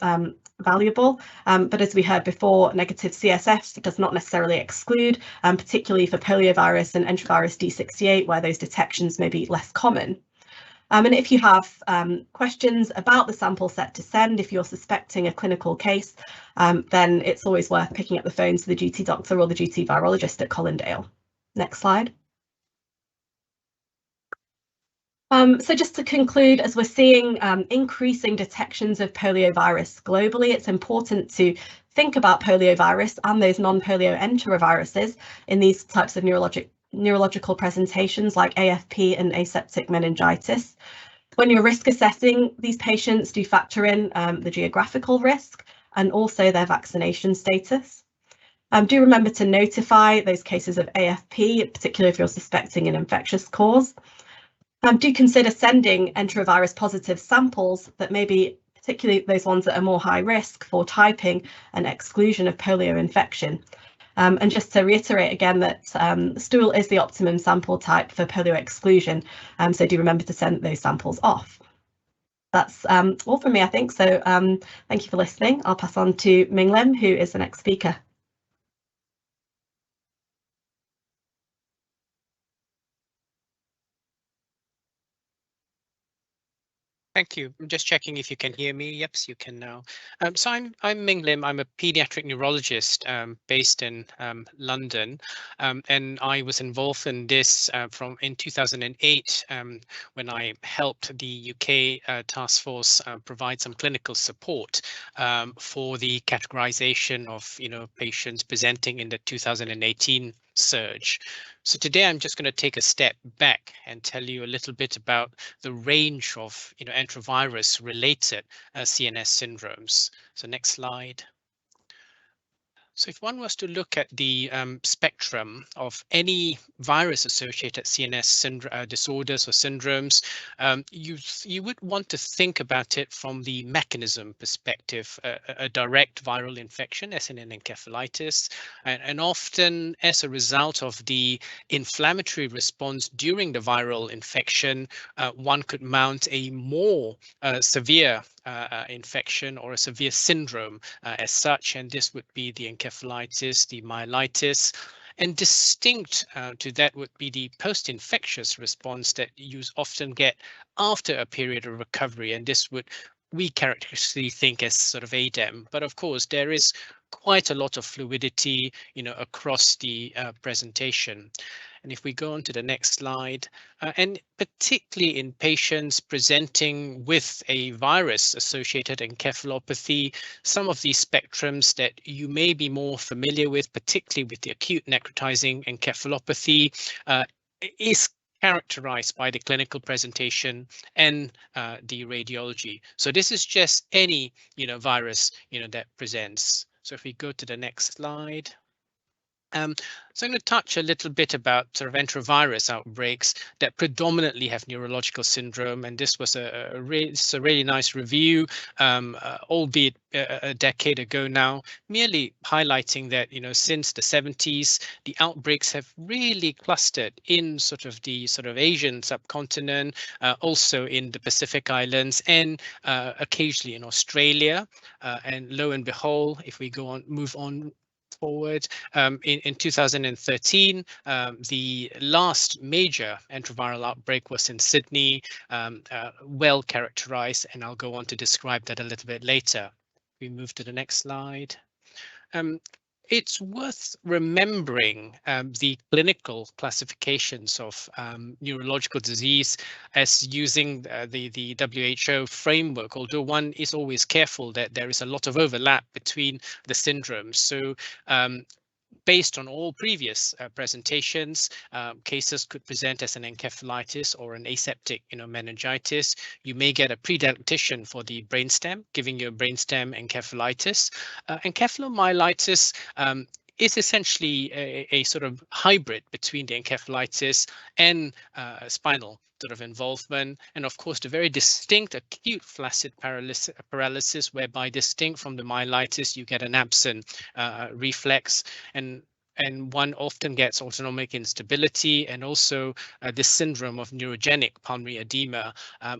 valuable. But as we heard before, negative CSF does not necessarily exclude, particularly for poliovirus and enterovirus D68, where those detections may be less common. And if you have questions about the sample set to send, if you're suspecting a clinical case, then it's always worth picking up the phone to the duty doctor or the duty virologist at Colindale. Next slide. So just to conclude, as we're seeing increasing detections of poliovirus globally, it's important to think about poliovirus and those non-polio enteroviruses in these types of neurological presentations like AFP and aseptic meningitis. When you're risk assessing these patients, do factor in the geographical risk and also their vaccination status. Do remember to notify those cases of AFP, particularly if you're suspecting an infectious cause. Do consider sending enterovirus positive samples that may be particularly those ones that are more high risk for typing and exclusion of polio infection. And just to reiterate again that stool is the optimum sample type for polio exclusion, so do remember to send those samples off. That's all from me, I think. So thank you for listening. I'll pass on to Ming Lim, who is the next speaker. Thank you. I'm just checking if you can hear me. Yep, you can now. So I'm Ming Lim. I'm a pediatric neurologist based in London, and I was involved in this in 2008 when I helped the UK task force provide some clinical support for the categorization of patients presenting in the 2018 surge. So today I'm just going to take a step back and tell you a little bit about the range of enterovirus related CNS syndromes. So next slide. So if one was to look at the spectrum of any virus-associated CNS disorders or syndromes, you would want to think about it from the mechanism perspective, a direct viral infection, as in an encephalitis, and often as a result of the inflammatory response during the viral infection, one could mount a more severe infection or a severe syndrome as such, and this would be the encephalitis, the myelitis, and distinct to that would be the post-infectious response that you often get after a period of recovery, and this would we characteristically think as sort of ADEM. But of course, there is quite a lot of fluidity, across the presentation. And if we go on to the next slide, and particularly in patients presenting with a virus-associated encephalopathy, some of these spectrums that you may be more familiar with, particularly with the acute necrotizing encephalopathy, is characterized by the clinical presentation and the radiology. So this is just any virus that presents. So if we go to the next slide. So I'm going to touch a little bit about sort of enterovirus outbreaks that predominantly have neurological syndrome, and this was a really nice review, albeit a decade ago now, merely highlighting that since the 70s the outbreaks have really clustered in the Asian subcontinent, also in the Pacific Islands, and occasionally in Australia. And lo and behold, if we move on forward, in 2013, the last major enteroviral outbreak was in Sydney, well characterized, and I'll go on to describe that a little bit later. We move to the next slide. It's worth remembering the clinical classifications of neurological disease as using the WHO framework, although one is always careful that there is a lot of overlap between the syndromes. So based on all previous presentations, cases could present as an encephalitis or an aseptic meningitis. You may get a predilection for the brainstem, giving you a brainstem encephalitis. Encephalomyelitis is essentially a sort of hybrid between the encephalitis and spinal sort of involvement, and of course the very distinct acute flaccid paralysis, whereby distinct from the myelitis you get an absent reflex, and one often gets autonomic instability, and also this syndrome of neurogenic pulmonary edema,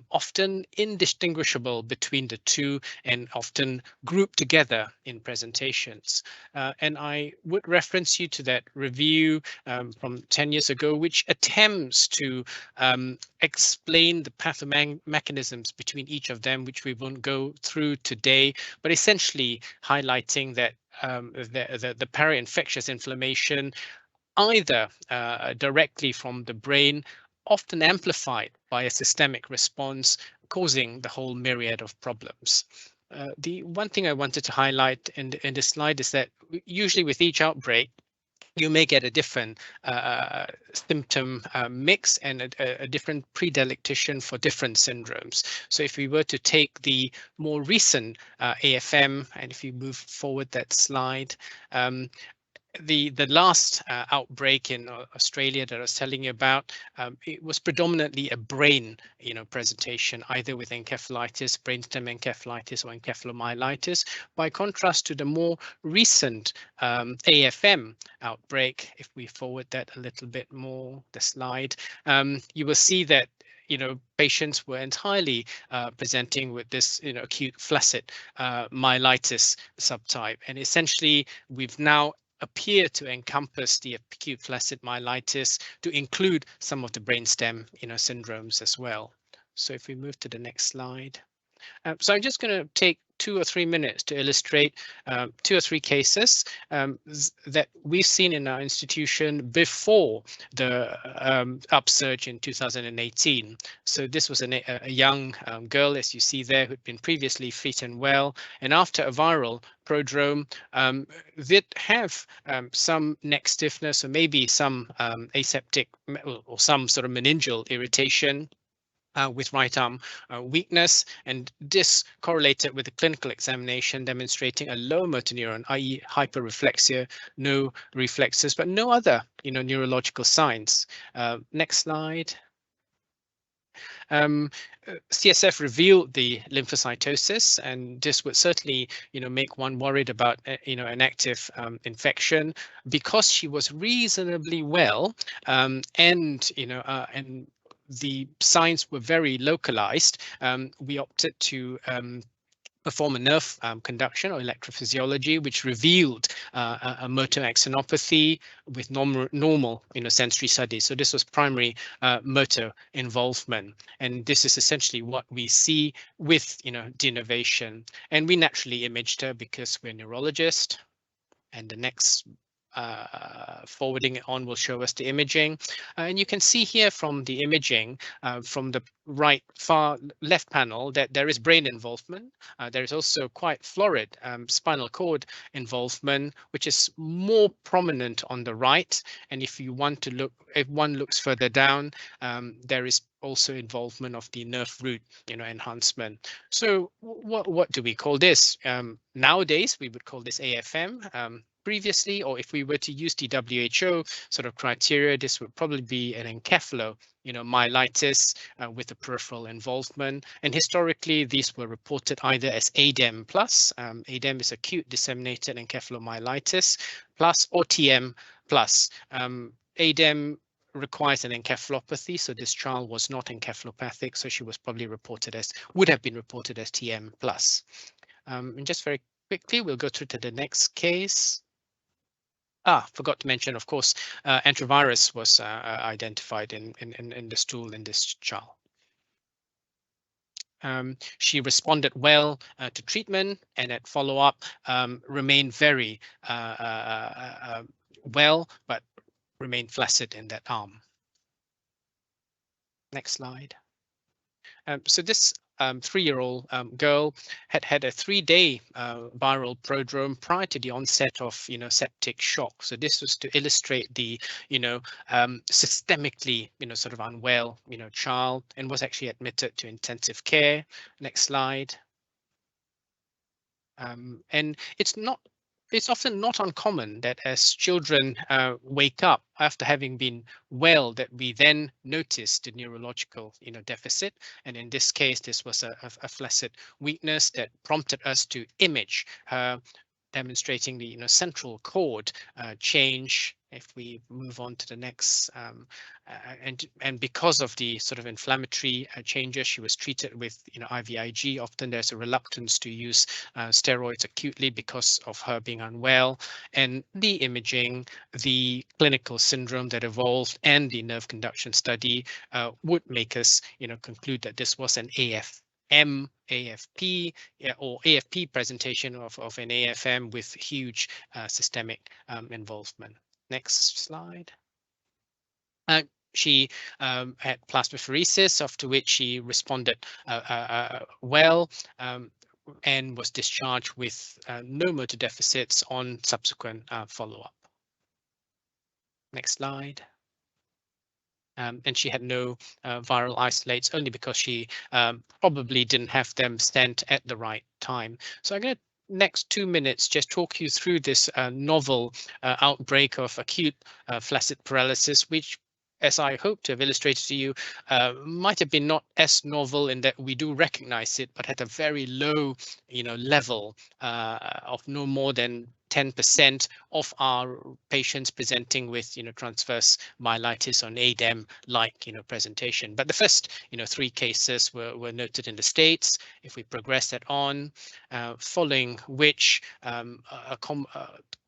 often indistinguishable between the two and often grouped together in presentations. And I would reference you to that review from 10 years ago, which attempts to explain the pathomechanisms between each of them, which we won't go through today, but essentially highlighting that the para-infectious inflammation, either directly from the brain, often amplified by a systemic response, causing the whole myriad of problems. The one thing I wanted to highlight in this slide is that usually with each outbreak, you may get a different symptom mix and a different predilection for different syndromes. So if we were to take the more recent AFM, and if you move forward that slide, the last outbreak in Australia that I was telling you about, it was predominantly a brain presentation, either with encephalitis, brainstem encephalitis, or encephalomyelitis. By contrast to the more recent AFM outbreak, if we forward that a little bit more, the slide, you will see that patients were entirely presenting with this acute flaccid myelitis subtype, and essentially we've now appear to encompass the acute flaccid myelitis to include some of the brainstem syndromes as well. So if we move to the next slide. So I'm just going to take 2 or 3 minutes to illustrate 2 or 3 cases that we've seen in our institution before the upsurge in 2018. So this was a young girl, as you see there, who'd been previously fit and well, and after a viral prodrome, did have some neck stiffness or maybe some aseptic or some sort of meningeal irritation. With right arm weakness, and this correlated with the clinical examination demonstrating a low motor neuron, i.e. hyperreflexia, no reflexes, but no other, neurological signs. Next slide. CSF revealed the lymphocytosis, and this would certainly, make one worried about, an active infection. Because she was reasonably well, and the signs were very localized, we opted to perform a nerve conduction or electrophysiology, which revealed a motor axonopathy with normal sensory studies. So this was primary motor involvement, and this is essentially what we see with denervation. And we naturally imaged her because we're neurologists. And the next forwarding it on will show us the imaging, and you can see here from the imaging from the far left panel that there is brain involvement. There is also quite florid spinal cord involvement, which is more prominent on the right. And if one looks further down, there is also involvement of the nerve root enhancement. So what do we call this? Nowadays we would call this AFM. Previously, or if we were to use the WHO sort of criteria, this would probably be an encephalomyelitis with a peripheral involvement. And historically, these were reported either as ADEM plus, ADEM is acute disseminated encephalomyelitis plus, or TM plus. ADEM requires an encephalopathy, so this child was not encephalopathic, so she was probably would have been reported as TM plus. And just very quickly, we'll go through to the next case. Forgot to mention, of course, enterovirus was identified in the stool in this child. She responded well to treatment, and at follow-up remained very well, but remained flaccid in that arm. Next slide. So this 3-year-old girl had a 3-day viral prodrome prior to the onset of septic shock. So this was to illustrate the systemically sort of unwell child, and was actually admitted to intensive care. Next slide. And it's often not uncommon that as children wake up after having been well, that we then notice the neurological deficit. And in this case, this was a flaccid weakness that prompted us to image her, demonstrating the central cord change. If we move on to the next, and because of the sort of inflammatory changes, she was treated with IVIG. Often there's a reluctance to use steroids acutely because of her being unwell, and the imaging, the clinical syndrome that evolved, and the nerve conduction study would make us conclude that this was an AFP or AFP presentation of an AFM with huge systemic involvement. Next slide. She had plasmapheresis, after which she responded well, and was discharged with no motor deficits on subsequent follow-up. Next slide. And she had no viral isolates, only because she probably didn't have them sent at the right time. So I'm going to next 2 minutes just talk you through this novel outbreak of acute flaccid paralysis, which, as I hope to have illustrated to you, might have been not as novel in that we do recognize it, but at a very low level of no more than 10% of our patients presenting with transverse myelitis on ADEM-like presentation. But the first 3 cases were noted in the States. If we progress that on, following which a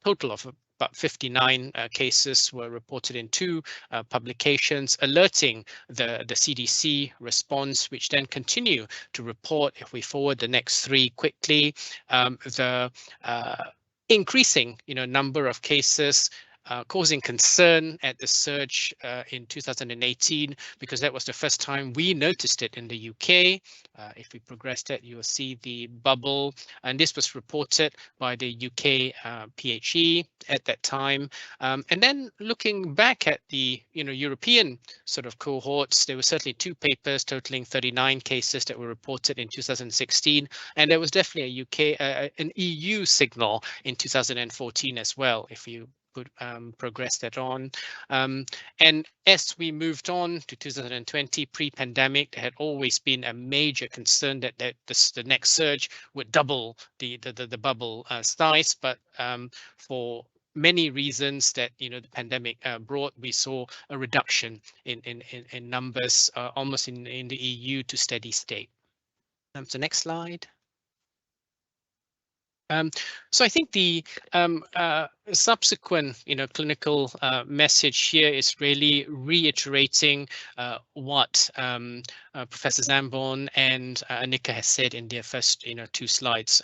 total of but 59 cases were reported in 2 publications, alerting the CDC response, which then continue to report, if we forward the next 3 quickly, the increasing number of cases causing concern at the surge in 2018, because that was the first time we noticed it in the UK. If we progress that, you'll see the bubble, and this was reported by the UK PHE at that time. And then looking back at the European sort of cohorts, there were certainly 2 papers totaling 39 cases that were reported in 2016, and there was definitely an EU signal in 2014 as well, if you could progress that on. And as we moved on to 2020, pre-pandemic, there had always been a major concern that the next surge would double the bubble size, but for many reasons that the pandemic brought, we saw a reduction in numbers almost in the EU to steady state. So next slide. So I think the subsequent, clinical message here is really reiterating what Professor Zambon and Annika has said in their first, 2 slides.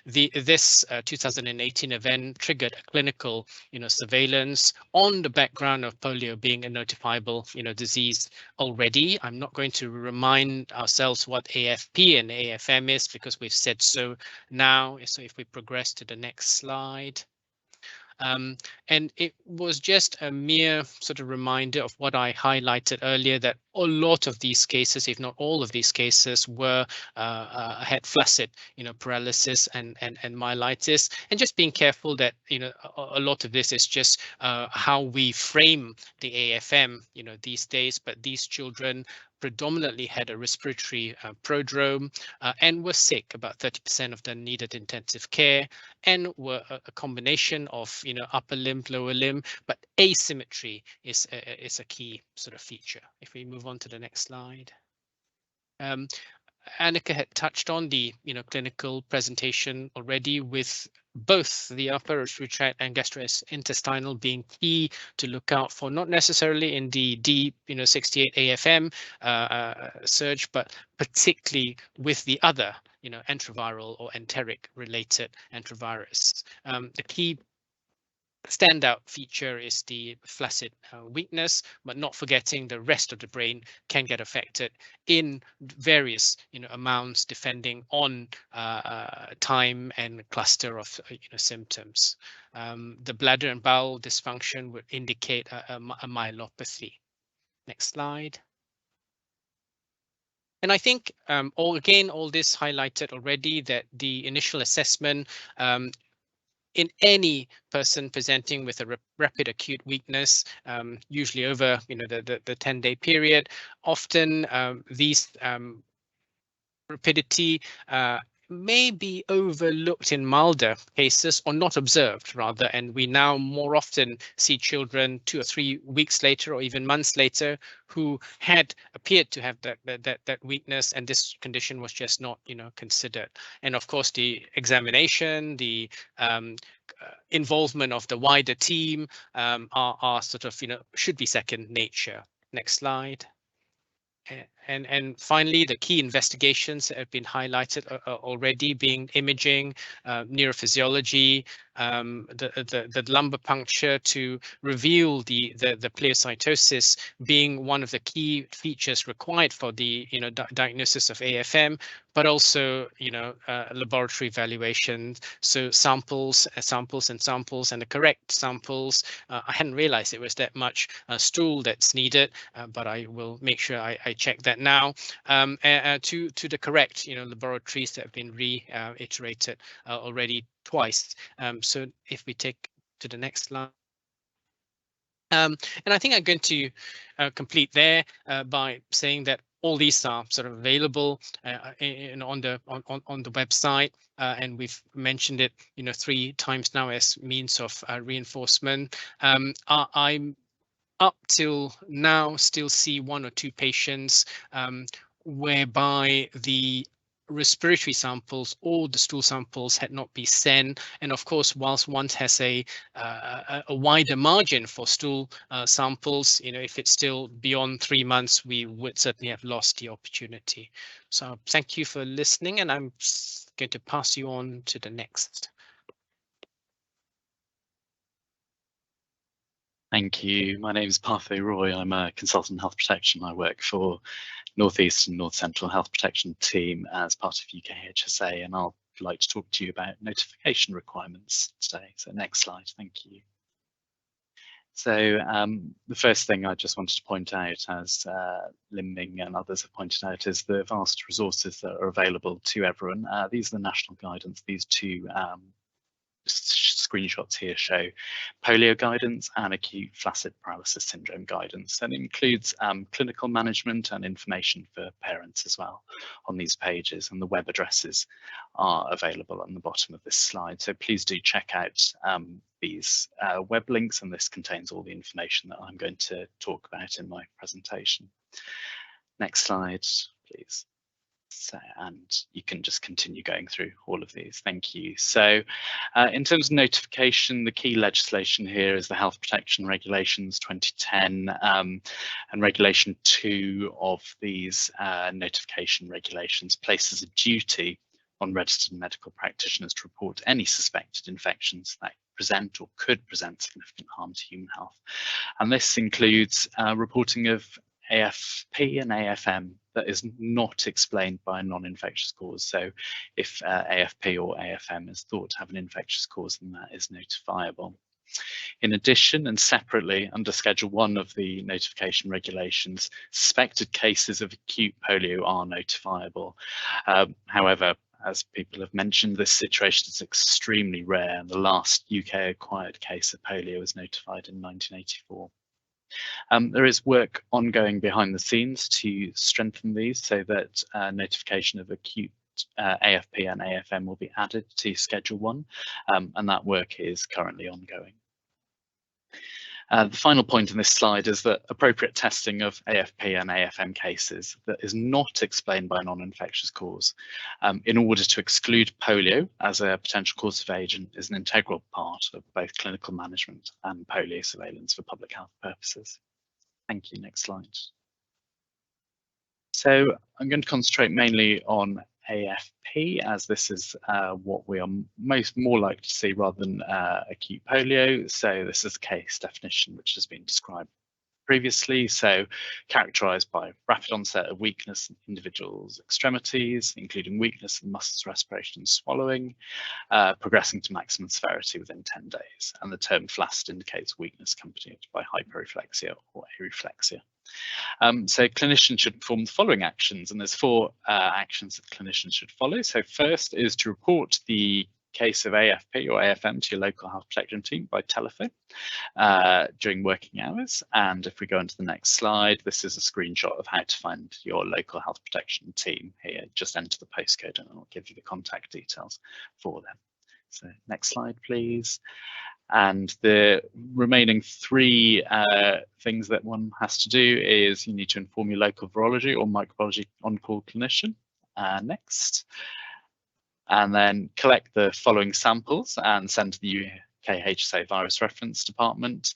This 2018 event triggered a clinical, surveillance on the background of polio being a notifiable, disease already. I'm not going to remind ourselves what AFP and AFM is, because we've said so now. So if we progress to the next slide. And it was just a mere sort of reminder of what I highlighted earlier, that a lot of these cases, if not all of these cases, were had flaccid, paralysis and myelitis, and just being careful that a lot of this is just how we frame the AFM, these days. But these children predominantly had a respiratory prodrome and were sick. About 30% of them needed intensive care, and were a combination of upper limb, lower limb, but asymmetry is a key sort of feature. If we move on to the next slide. Annika had touched on the clinical presentation already, with both the upper respiratory tract and gastrointestinal being key to look out for, not necessarily in the D68 AFM surge, but particularly with the other enteroviral or enteric related enterovirus. The key standout feature is the flaccid weakness, but not forgetting the rest of the brain can get affected in various amounts depending on time and cluster of symptoms. The bladder and bowel dysfunction would indicate a myelopathy. Next slide. And I think all this highlighted already that the initial assessment in any person presenting with a rapid acute weakness, usually over the 10-day period, often these rapidity may be overlooked in milder cases, or not observed rather, and we now more often see children 2 or 3 weeks later, or even months later, who had appeared to have that weakness, and this condition was just not considered. And of course the examination, the involvement of the wider team are sort of should be second nature. Next slide. And finally, the key investigations that have been highlighted already being imaging, neurophysiology, the lumbar puncture to reveal the pleocytosis being one of the key features required for the diagnosis of AFM, but also laboratory evaluations. So samples, and the correct samples. I hadn't realized it was that much stool that's needed, but I will make sure I check that now. To the correct laboratories that have been reiterated already twice. So if we take to the next slide. And I think I'm going to complete there by saying that all these are sort of available on the website, and we've mentioned it 3 times now as means of reinforcement. I'm up till now still see 1 or 2 patients whereby the respiratory samples or the stool samples had not been sent. And of course, whilst one has a wider margin for stool samples, if it's still beyond 3 months, we would certainly have lost the opportunity. So thank you for listening, and I'm going to pass you on to the next. Thank you. My name is Parthay Roy. I'm a consultant in health protection. I work for North East and North Central Health Protection Team as part of UKHSA, and I'll like to talk to you about notification requirements today. So next slide, thank you. So the first thing I just wanted to point out, as Lim Ming and others have pointed out, is the vast resources that are available to everyone. These are the national guidance. These two screenshots here show polio guidance and acute flaccid paralysis syndrome guidance, and it includes clinical management and information for parents as well on these pages, and the web addresses are available on the bottom of this slide. So please do check out these web links, and this contains all the information that I'm going to talk about in my presentation. Next slide, please. So, and you can just continue going through all of these. Thank you. So in terms of notification, the key legislation here is the Health Protection Regulations 2010 and Regulation 2 of these notification regulations places a duty on registered medical practitioners to report any suspected infections that present or could present significant harm to human health. And this includes reporting of AFP and AFM that is not explained by a non-infectious cause. So if AFP or AFM is thought to have an infectious cause, then that is notifiable. In addition, and separately, under Schedule 1 of the notification regulations, suspected cases of acute polio are notifiable. However, as people have mentioned, this situation is extremely rare, and the last UK acquired case of polio was notified in 1984. There is work ongoing behind the scenes to strengthen these so that notification of acute AFP and AFM will be added to Schedule 1, and that work is currently ongoing. The final point in this slide is that appropriate testing of AFP and AFM cases that is not explained by a non-infectious cause in order to exclude polio as a potential cause of agent is an integral part of both clinical management and polio surveillance for public health purposes. Thank you. Next slide. So I'm going to concentrate mainly on AFP, as this is what we are more likely to see rather than acute polio. So this is the case definition which has been described previously. So characterized by rapid onset of weakness in individuals' extremities, including weakness in muscles, respiration and swallowing, progressing to maximum severity within 10 days. And the term flaccid indicates weakness accompanied by hyperreflexia or areflexia. So clinicians should perform the following actions, and there's 4 actions that clinicians should follow. So first is to report the case of AFP or AFM to your local health protection team by telephone during working hours. And if we go into the next slide, this is a screenshot of how to find your local health protection team here. Just enter the postcode and it'll give you the contact details for them. So next slide, please. And the remaining 3 things that one has to do is you need to inform your local virology or microbiology on-call clinician. Next. And then collect the following samples and send to the UKHSA virus reference department.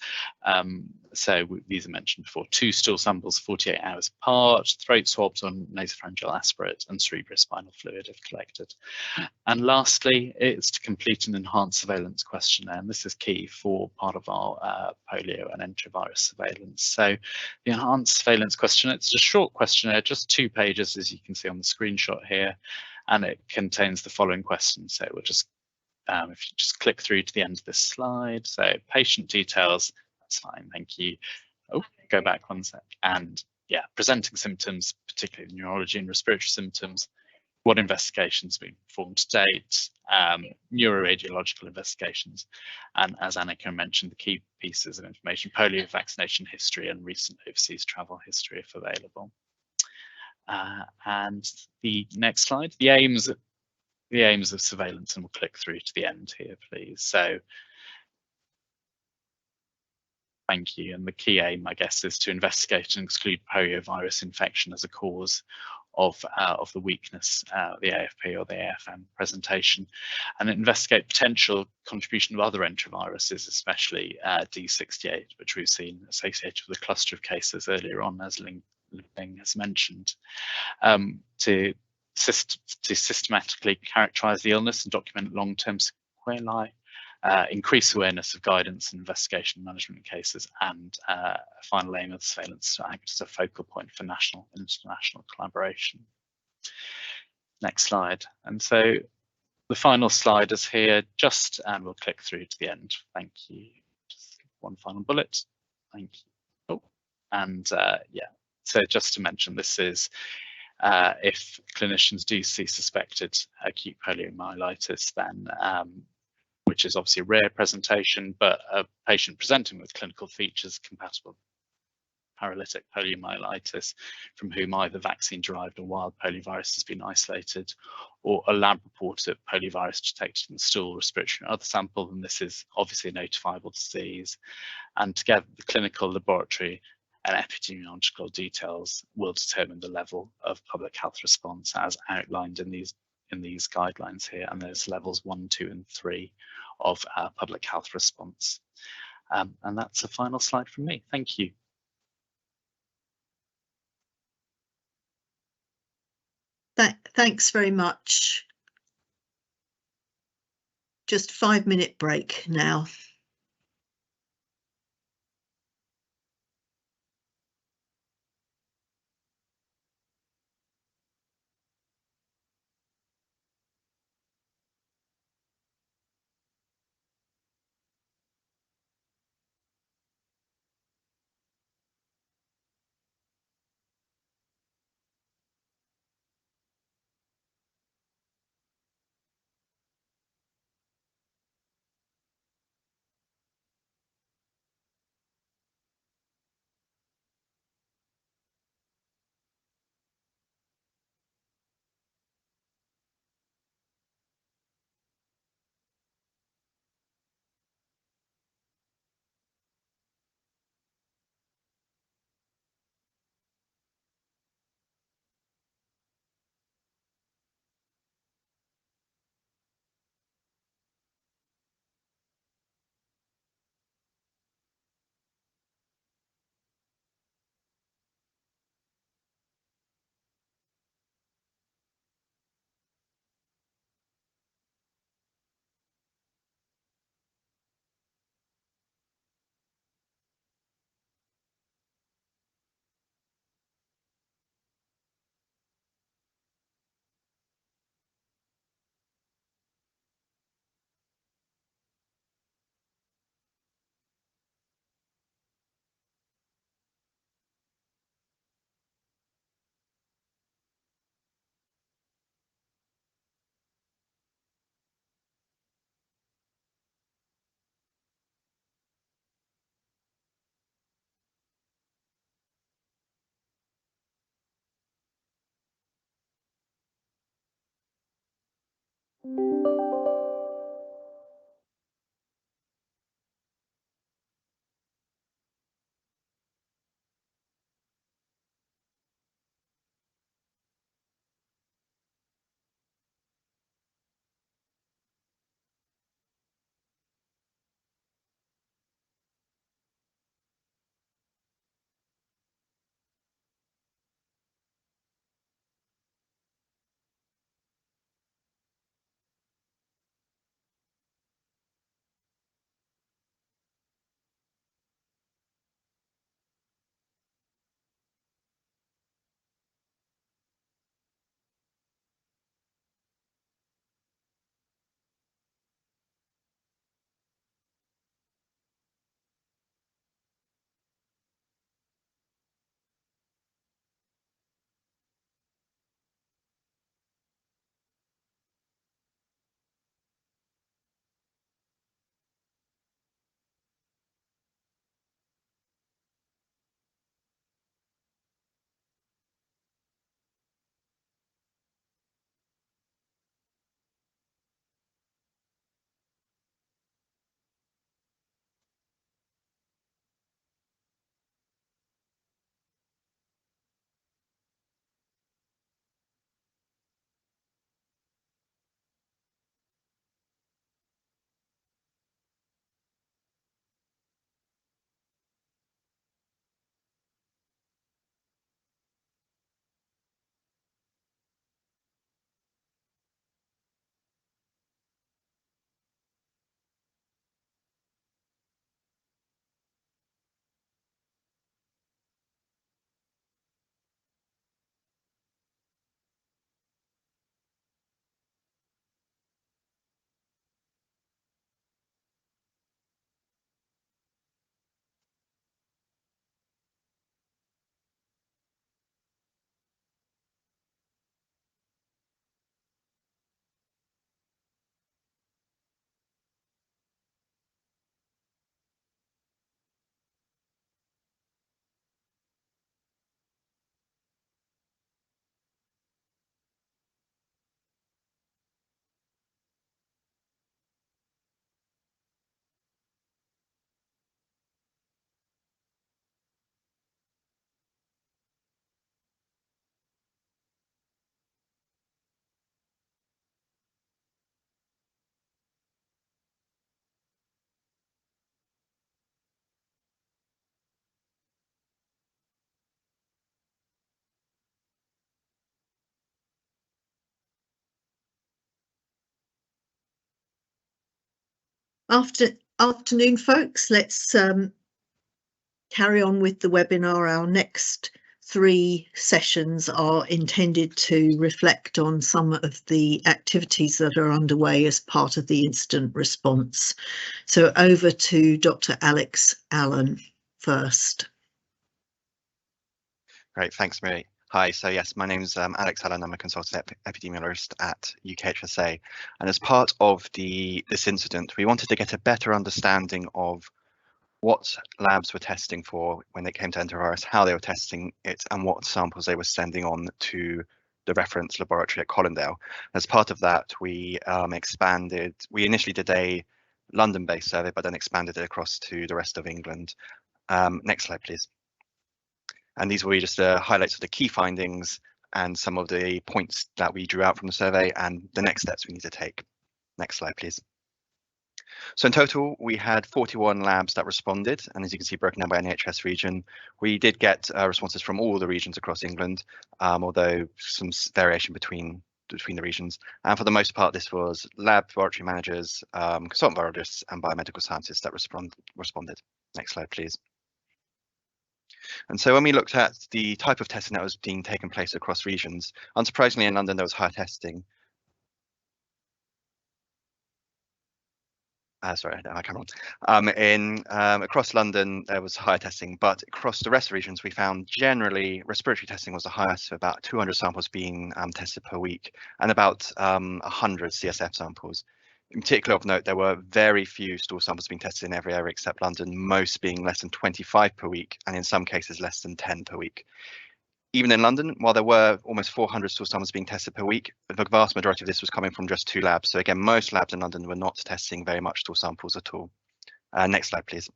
So these are mentioned before: 2 stool samples 48 hours apart, throat swabs on nasopharyngeal aspirate, and cerebrospinal fluid if collected. And lastly, it's to complete an enhanced surveillance questionnaire, and this is key for part of our polio and enterovirus surveillance. So the enhanced surveillance questionnaire, it's a short questionnaire, just 2 pages, as you can see on the screenshot here, and it contains the following questions. So we'll just if you just click through to the end of this slide. So patient details, that's fine, thank you. Oh, go back 1 sec. And yeah, presenting symptoms, particularly neurology and respiratory symptoms, what investigations have been performed to date, neuroradiological investigations, and as Annika mentioned, the key pieces of information: polio vaccination history and recent overseas travel history if available. And the next slide, the aims of surveillance, and we'll click through to the end here, please. So thank you. And the key aim, I guess, is to investigate and exclude poliovirus infection as a cause of the weakness, the AFP or the AFM presentation, and investigate potential contribution of other enteroviruses, especially D68, which we've seen associated with a cluster of cases earlier on, as Ling has mentioned, to systematically characterize the illness and document long-term sequelae, increase awareness of guidance and investigation management cases, and a final aim of surveillance to act as a focal point for national and international collaboration. Next slide. And so the final slide is here, and we'll click through to the end. Thank you. Just one final bullet. Thank you. Oh, and yeah, so just to mention, this is if clinicians do see suspected acute poliomyelitis, then which is obviously a rare presentation, but a patient presenting with clinical features compatible with paralytic poliomyelitis, from whom either vaccine-derived or wild poliovirus has been isolated, or a lab reported poliovirus detected in stool, respiratory, or other sample, then this is obviously a notifiable disease. And together, the clinical, laboratory, and epidemiological details will determine the level of public health response as outlined in these guidelines here, and there's levels 1, 2, and 3 of public health response. And that's the final slide from me. Thank you. Thanks very much. Just 5-minute break now. Afternoon, folks. Let's carry on with the webinar. Our next 3 sessions are intended to reflect on some of the activities that are underway as part of the incident response. So over to Dr. Alex Allen first. Great, thanks, Mary. Hi, so yes, my name is Alex Allen. I'm a consultant epidemiologist at UKHSA. And as part of this incident, we wanted to get a better understanding of what labs were testing for when they came to enterovirus, how they were testing it, and what samples they were sending on to the reference laboratory at Colindale. As part of that, we expanded. We initially did a London-based survey, but then expanded it across to the rest of England. Next slide, please. And these will be just the highlights of the key findings and some of the points that we drew out from the survey and the next steps we need to take. Next slide, please. So in total, we had 41 labs that responded, and as you can see, broken down by NHS region. We did get responses from all the regions across England, although some variation between the regions. And for the most part, this was laboratory managers, consultant virologists, and biomedical scientists that responded. Next slide, please. And so when we looked at the type of testing that was being taken place across regions, unsurprisingly in London there was higher testing. Sorry, I don't have my camera on. Across London there was higher testing, but across the rest of the regions we found generally respiratory testing was the highest, so about 200 samples being tested per week and about 100 CSF samples. In particular of note, there were very few stool samples being tested in every area except London, most being less than 25 per week, and in some cases less than 10 per week. Even in London, while there were almost 400 stool samples being tested per week, the vast majority of this was coming from just 2 labs. So again, most labs in London were not testing very much stool samples at all. Next slide, please.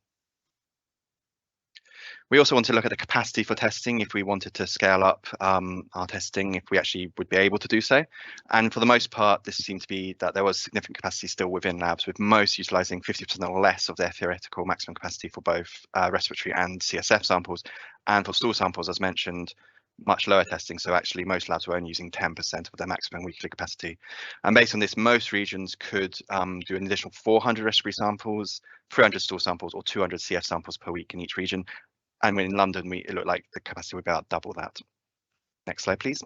We also want to look at the capacity for testing if we wanted to scale up our testing, if we actually would be able to do so. And for the most part, this seemed to be that there was significant capacity still within labs, with most utilising 50% or less of their theoretical maximum capacity for both respiratory and CSF samples. And for stool samples, as mentioned, much lower testing. So actually most labs were only using 10% of their maximum weekly capacity. And based on this, most regions could do an additional 400 respiratory samples, 300 stool samples, or 200 CF samples per week in each region. And in London, it looked like the capacity would be about double that. Next slide, please.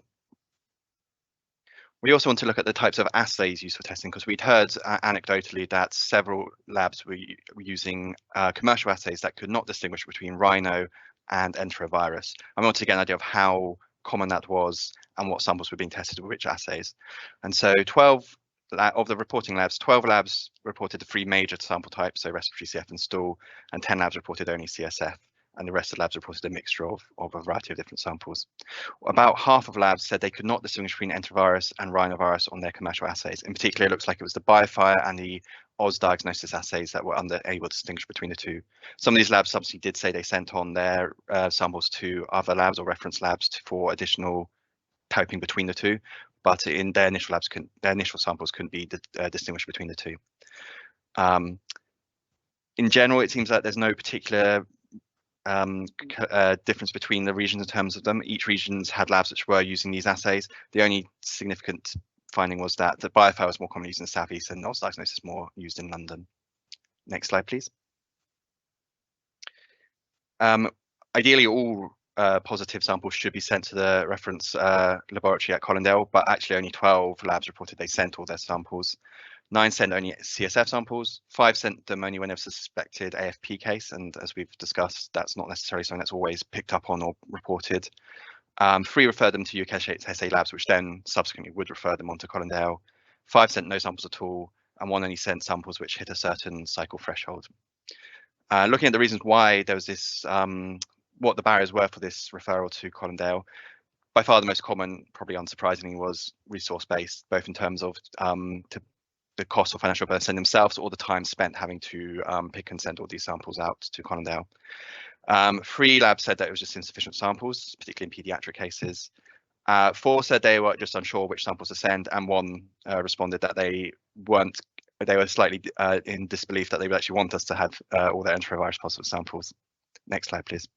We also want to look at the types of assays used for testing, because we'd heard anecdotally that several labs were using commercial assays that could not distinguish between rhino and enterovirus. And we want to get an idea of how common that was and what samples were being tested with which assays. And so 12 of the reporting labs, 12 labs reported the 3 major sample types, so respiratory, CF, and stool, and 10 labs reported only CSF. And the rest of the labs reported a mixture of a variety of different samples. About half of labs said they could not distinguish between enterovirus and rhinovirus on their commercial assays. In particular, it looks like it was the BioFire and the Oz diagnosis assays that were unable to distinguish between the two. Some of these labs subsequently did say they sent on their samples to other labs or reference labs for additional coping between the two, but in their initial labs, their initial samples couldn't be distinguished between the two. In general, it seems like there's no particular difference between the regions in terms of them. Each region's had labs which were using these assays. The only significant finding was that the BioFire was more commonly used in the southeast and Oz diagnosis more used in London. Next slide, please. Ideally, all positive samples should be sent to the reference laboratory at Colindale, but actually only 12 labs reported they sent all their samples. 9 sent only CSF samples, 5 sent them only when there was a suspected AFP case, and as we've discussed, that's not necessarily something that's always picked up on or reported. 3 referred them to UKHSA labs, which then subsequently would refer them on to Colindale. 5 sent no samples at all, and 1 only sent samples which hit a certain cycle threshold. Looking at the reasons why there was this, what the barriers were for this referral to Colindale, by far the most common, probably unsurprisingly, was resource-based, both in terms of the cost or financial burden themselves, or the time spent having to pick and send all these samples out to Colindale. 3 labs said that it was just insufficient samples, particularly in paediatric cases. 4 said they were just unsure which samples to send, and 1 responded that they were slightly in disbelief that they would actually want us to have all their enterovirus positive samples. Next slide, please.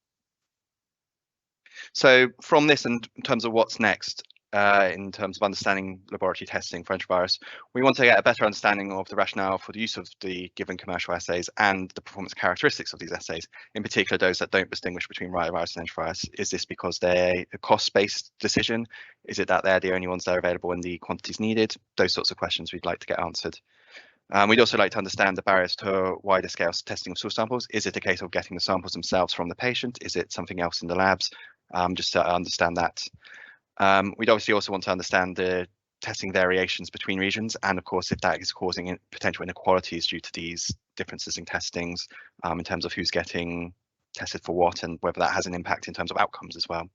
So from this, in terms of what's next, in terms of understanding laboratory testing for enterovirus, we want to get a better understanding of the rationale for the use of the given commercial assays and the performance characteristics of these assays, in particular those that don't distinguish between rotavirus and enterovirus. Is this because they're a cost-based decision? Is it that they're the only ones that are available in the quantities needed? Those sorts of questions we'd like to get answered. We'd also like to understand the barriers to wider scale testing of source samples. Is it a case of getting the samples themselves from the patient? Is it something else in the labs? Just to understand that. We'd obviously also want to understand the testing variations between regions, and of course, if that is causing potential inequalities due to these differences in testings, in terms of who's getting tested for what, and whether that has an impact in terms of outcomes as well.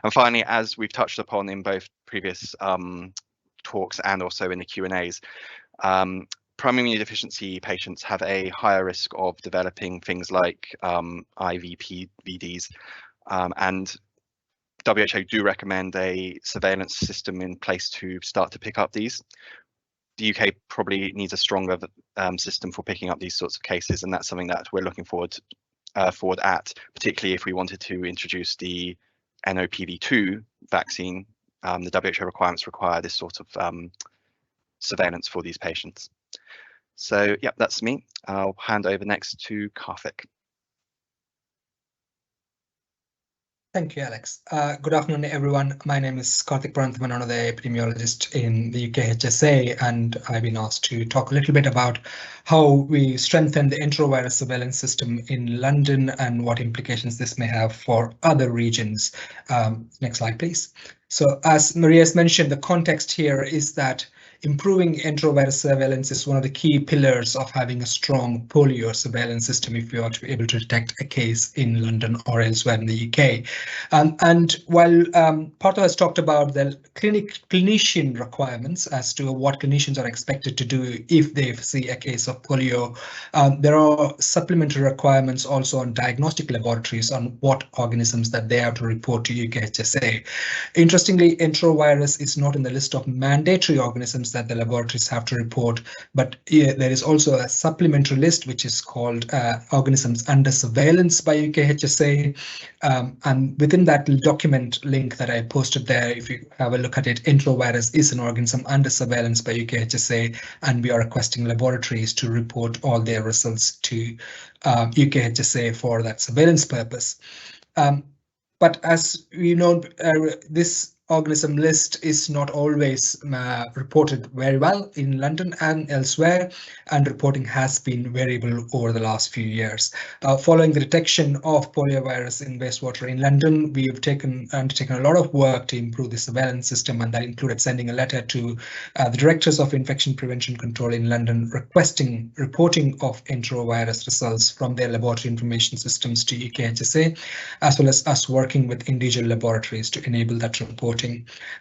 And finally, as we've touched upon in both previous talks and also in the Q&As, primary immunodeficiency patients have a higher risk of developing things like IVPVDs, and WHO do recommend a surveillance system in place to start to pick up these. The UK probably needs a stronger system for picking up these sorts of cases, and that's something that we're looking forward at, particularly if we wanted to introduce the NOPV2 vaccine. The WHO requirements require this sort of surveillance for these patients. So, yeah, that's me. I'll hand over next to Karthik. Thank you, Alex. Good afternoon, everyone. My name is Karthik Pranthaman. I'm one of the epidemiologists in the UKHSA, and I've been asked to talk a little bit about how we strengthen the enterovirus surveillance system in London and what implications this may have for other regions. Next slide, please. So as Maria has mentioned, the context here is that improving enterovirus surveillance is one of the key pillars of having a strong polio surveillance system if we are to be able to detect a case in London or elsewhere in the UK. And while Partha has talked about the clinician requirements as to what clinicians are expected to do if they see a case of polio, there are supplementary requirements also on diagnostic laboratories on what organisms that they have to report to UKHSA. Interestingly, enterovirus is not in the list of mandatory organisms that the laboratories have to report, but there is also a supplementary list which is called organisms under surveillance by UKHSA, and within that document link that I posted there, if you have a look at it, enterovirus is an organism under surveillance by UKHSA, and we are requesting laboratories to report all their results to UKHSA for that surveillance purpose. But as we know, this organism list is not always reported very well in London and elsewhere, and reporting has been variable over the last few years. Following the detection of poliovirus in wastewater in London, we have undertaken a lot of work to improve the surveillance system, and that included sending a letter to the directors of infection prevention control in London requesting reporting of enterovirus results from their laboratory information systems to UKHSA, as well as us working with individual laboratories to enable that reporting.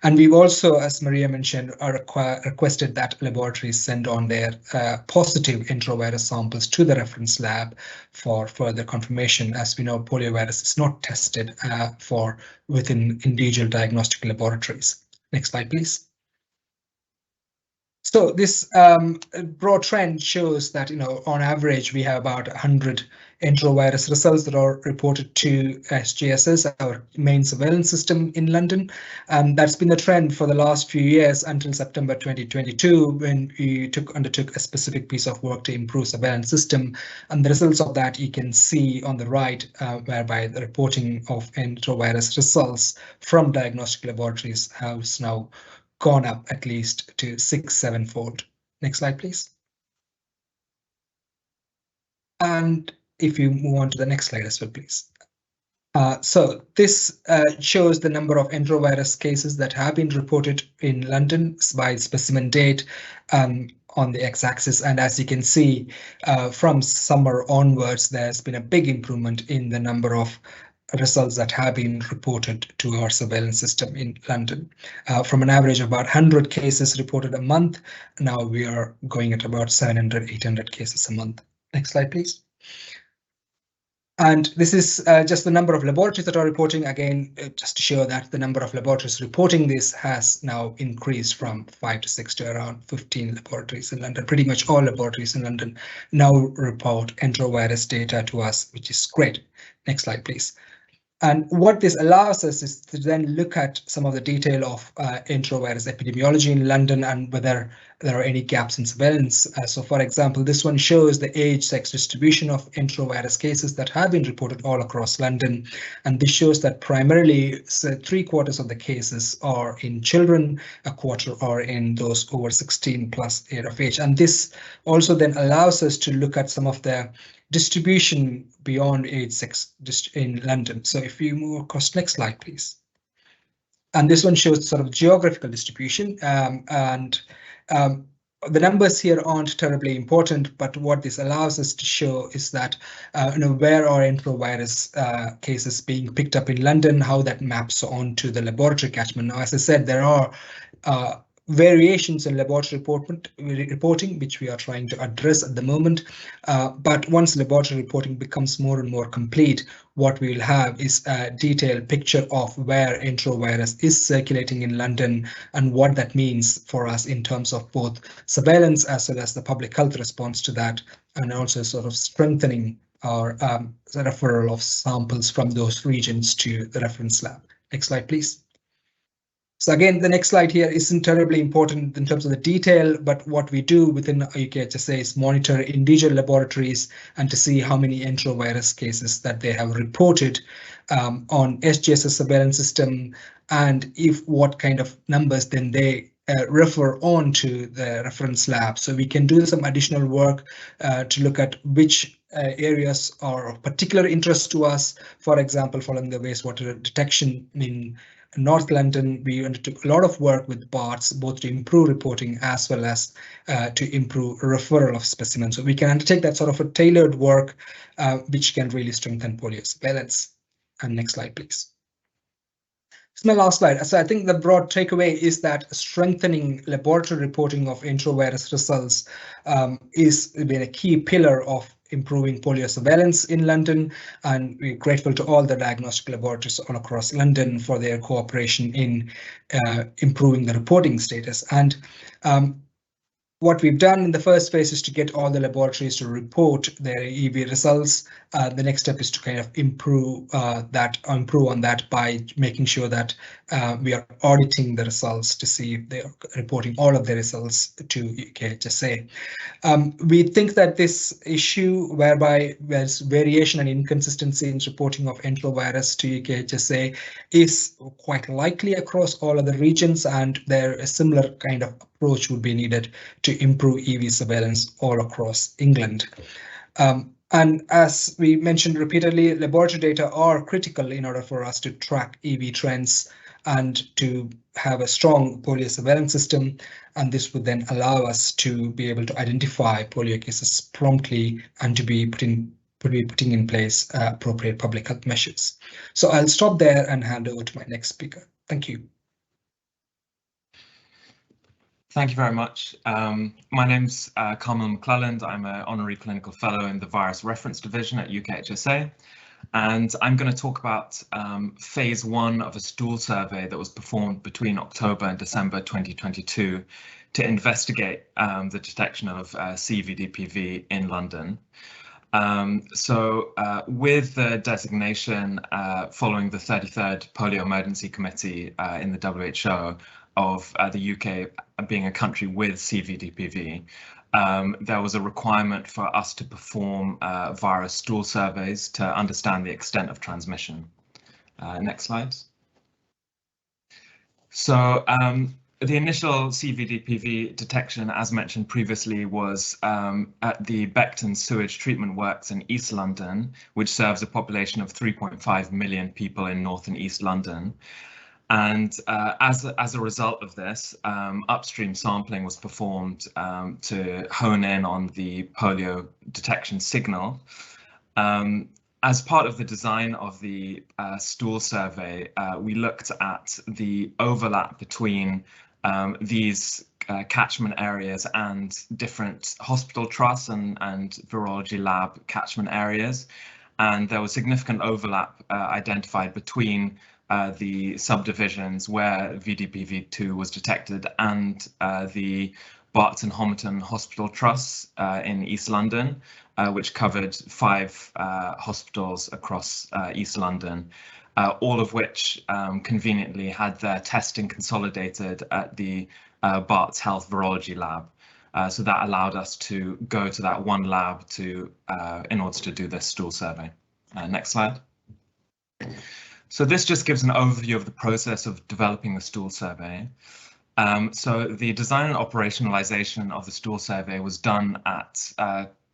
And we've also, as Maria mentioned, requested that laboratories send on their positive enterovirus samples to the reference lab for further confirmation. As we know, poliovirus is not tested for within individual diagnostic laboratories. Next slide, please. So this broad trend shows that, on average, we have about 100 enterovirus results that are reported to SGSS, our main surveillance system in London. That's been the trend for the last few years until September 2022, when we undertook a specific piece of work to improve surveillance system. And the results of that you can see on the right, whereby the reporting of enterovirus results from diagnostic laboratories has now gone up at least to 6-7-fold. Next slide, please. And if you move on to the next slide as well, please. So this shows the number of enterovirus cases that have been reported in London by specimen date on the x-axis. And as you can see, from summer onwards, there's been a big improvement in the number of results that have been reported to our surveillance system in London. From an average of about 100 cases reported a month, now we are going at about 700-800 cases a month. Next slide, please. And this is just the number of laboratories that are reporting. Again, just to show that the number of laboratories reporting this has now increased from 5 to 6 to around 15 laboratories in London. Pretty much all laboratories in London now report enterovirus data to us, which is great. Next slide, please. And what this allows us is to then look at some of the detail of enterovirus epidemiology in London and whether there are any gaps in surveillance. So for example, this one shows the age-sex distribution of enterovirus cases that have been reported all across London. And this shows that primarily 3/4 of the cases are in children, 1/4 are in those over 16 plus year of age. And this also then allows us to look at some of the distribution beyond age sex in London. So if you move across, next slide, please. And this one shows sort of geographical distribution, the numbers here aren't terribly important, but what this allows us to show is that where are enterovirus cases being picked up in London, how that maps onto the laboratory catchment. Now, as I said, there are variations in laboratory reporting, which we are trying to address at the moment. But once laboratory reporting becomes more and more complete, what we will have is a detailed picture of where enterovirus is circulating in London and what that means for us in terms of both surveillance as well as the public health response to that, and also sort of strengthening our referral of samples from those regions to the reference lab. Next slide, please. So again, the next slide here isn't terribly important in terms of the detail, but what we do within UKHSA is monitor individual laboratories and to see how many enterovirus cases that they have reported on SGS's surveillance system, and if what kind of numbers then they refer on to the reference lab. So we can do some additional work to look at which areas are of particular interest to us. For example, following the wastewater detection in North London, we undertook a lot of work with BARTs, both to improve reporting as well as to improve referral of specimens. So we can undertake that sort of a tailored work, which can really strengthen polio surveillance. And next slide, please. This is my last slide. So I think the broad takeaway is that strengthening laboratory reporting of enterovirus results is been a key pillar of improving polio surveillance in London, and we're grateful to all the diagnostic laboratories all across London for their cooperation in improving the reporting status. And what we've done in the first phase is to get all the laboratories to report their EV results. The next step is to kind of improve on that by making sure that we are auditing the results to see if they are reporting all of the results to UKHSA. We think that this issue, whereby there's variation and inconsistency in reporting of enterovirus to UKHSA, is quite likely across all of the regions, and there a similar kind of approach would be needed to improve EV surveillance all across England. And as we mentioned repeatedly, laboratory data are critical in order for us to track EV trends and to have a strong polio surveillance system. And this would then allow us to be able to identify polio cases promptly and to be putting in place appropriate public health measures. So I'll stop there and hand over to my next speaker. Thank you. Thank you very much. My name's Carmel McClelland. I'm an Honorary Clinical Fellow in the Virus Reference Division at UKHSA, and I'm going to talk about phase 1 of a stool survey that was performed between October and December 2022 to investigate the detection of cVDPV in London. With the designation following the 33rd Polio Emergency Committee in the WHO of the UK being a country with cVDPV, there was a requirement for us to perform virus stool surveys to understand the extent of transmission. Next slide. So the initial cVDPV detection, as mentioned previously, was at the Beckton Sewage Treatment Works in East London, which serves a population of 3.5 million people in North and East London. And as a result of this, upstream sampling was performed to hone in on the polio detection signal. As part of the design of the stool survey, we looked at the overlap between these catchment areas and different hospital trusts and virology lab catchment areas. And there was significant overlap identified between the subdivisions where VDPV2 was detected and the Barts and Homerton Hospital Trusts in East London, which covered 5 hospitals across East London. all of which conveniently had their testing consolidated at the Barts Health Virology Lab. So that allowed us to go to that one lab in order to do this stool survey. Next slide. So this just gives an overview of the process of developing the stool survey. So the design and operationalization of the stool survey was done at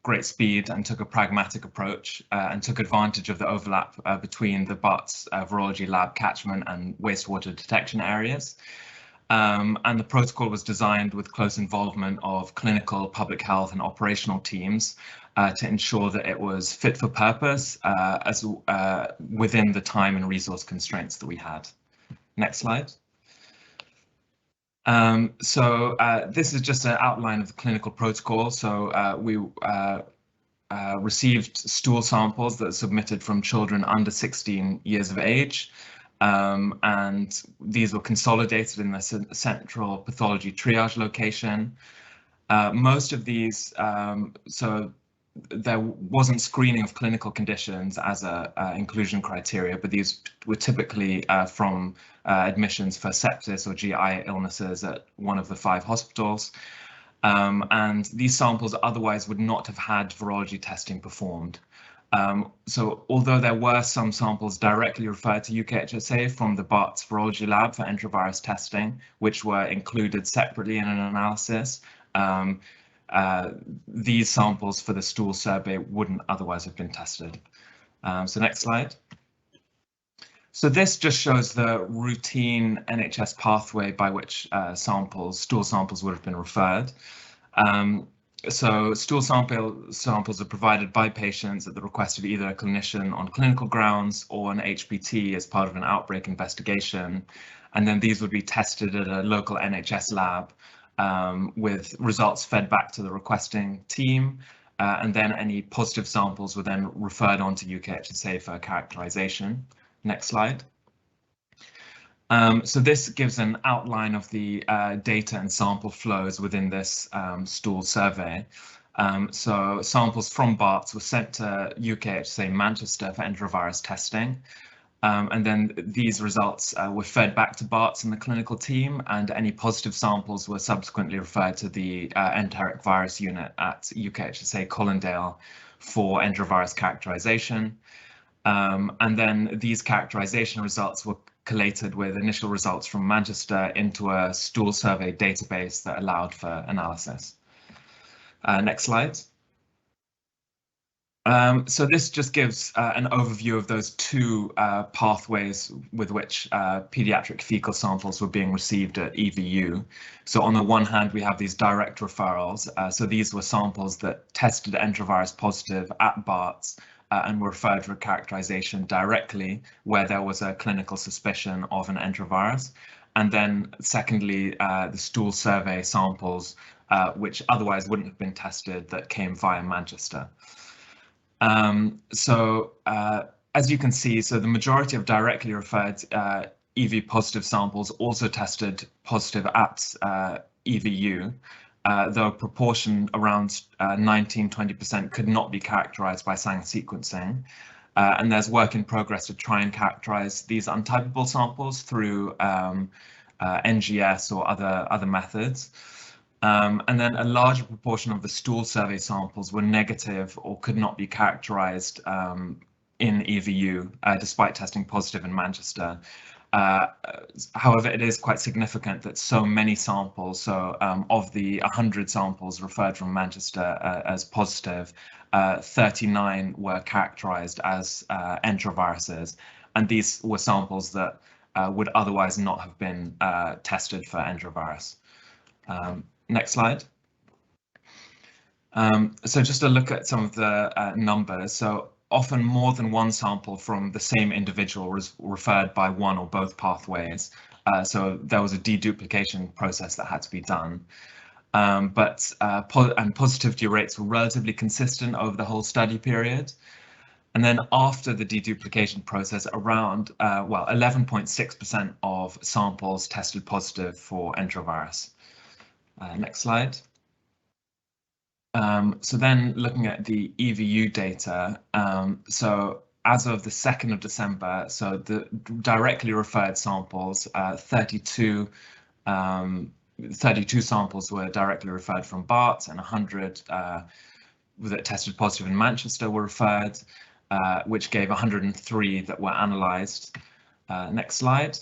great speed and took a pragmatic approach and took advantage of the overlap between the Barts Virology Lab catchment and wastewater detection areas. And the protocol was designed with close involvement of clinical, public health and operational teams to ensure that it was fit for purpose within the time and resource constraints that we had. Next slide. This is just an outline of the clinical protocol. So we received stool samples that are submitted from children under 16 years of age. And these were consolidated in the central pathology triage location. Most of these, so there wasn't screening of clinical conditions as a inclusion criteria, but these were typically from admissions for sepsis or GI illnesses at one of the 5 hospitals. And these samples otherwise would not have had virology testing performed. So although there were some samples directly referred to UKHSA from the Barts Virology Lab for enterovirus testing, which were included separately in an analysis, these samples for the stool survey wouldn't otherwise have been tested. So next slide. So this just shows the routine NHS pathway by which stool samples would have been referred. So stool samples are provided by patients at the request of either a clinician on clinical grounds or an HPT as part of an outbreak investigation. And then these would be tested at a local NHS lab with results fed back to the requesting team. And then any positive samples were then referred on to UKHSA for characterization. Next slide. So this gives an outline of the data and sample flows within this stool survey. So samples from Barts were sent to UKHSA Manchester for enterovirus testing. And then these results were fed back to Barts and the clinical team, and any positive samples were subsequently referred to the enteric virus unit at UKHSA Colindale for enterovirus characterization. And then these characterization results were collated with initial results from Manchester into a stool survey database that allowed for analysis. Next slide. So this just gives an overview of those 2 pathways with which pediatric fecal samples were being received at EVU. So on the one hand, we have these direct referrals. So these were samples that tested enterovirus positive at Barts and were referred for characterization directly where there was a clinical suspicion of an enterovirus. And then secondly, the stool survey samples, which otherwise wouldn't have been tested, that came via Manchester. As you can see, so the majority of directly referred EV positive samples also tested positive at EVU. Though a proportion around 19–20% could not be characterized by Sanger sequencing. And there's work in progress to try and characterize these untypable samples through NGS or other methods. And then a larger proportion of the stool survey samples were negative or could not be characterized in EVU, despite testing positive in Manchester. However, it is quite significant that so many samples, so of the 100 samples referred from Manchester as positive, 39 were characterized as enteroviruses, and these were samples that would otherwise not have been tested for enterovirus. Next slide. So just a look at some of the numbers. So often more than one sample from the same individual was referred by one or both pathways. So there was a deduplication process that had to be done. And positivity rates were relatively consistent over the whole study period. And then after the deduplication process, around 11.6% of samples tested positive for enterovirus. Next slide. So then looking at the EVU data, so as of the 2nd of December, so the directly referred samples, 32 samples were directly referred from Barts, and 100 that tested positive in Manchester were referred, which gave 103 that were analysed. Next slide.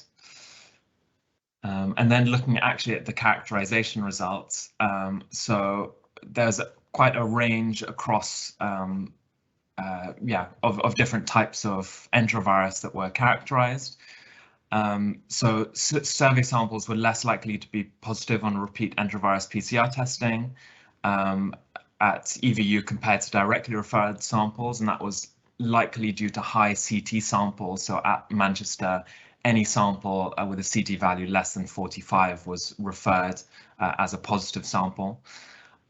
And then looking actually at the characterization results, so there's quite a range across of different types of enterovirus that were characterized. So survey samples were less likely to be positive on repeat enterovirus PCR testing at EVU compared to directly referred samples, and that was likely due to high CT samples. So at Manchester, any sample with a CT value less than 45 was referred as a positive sample.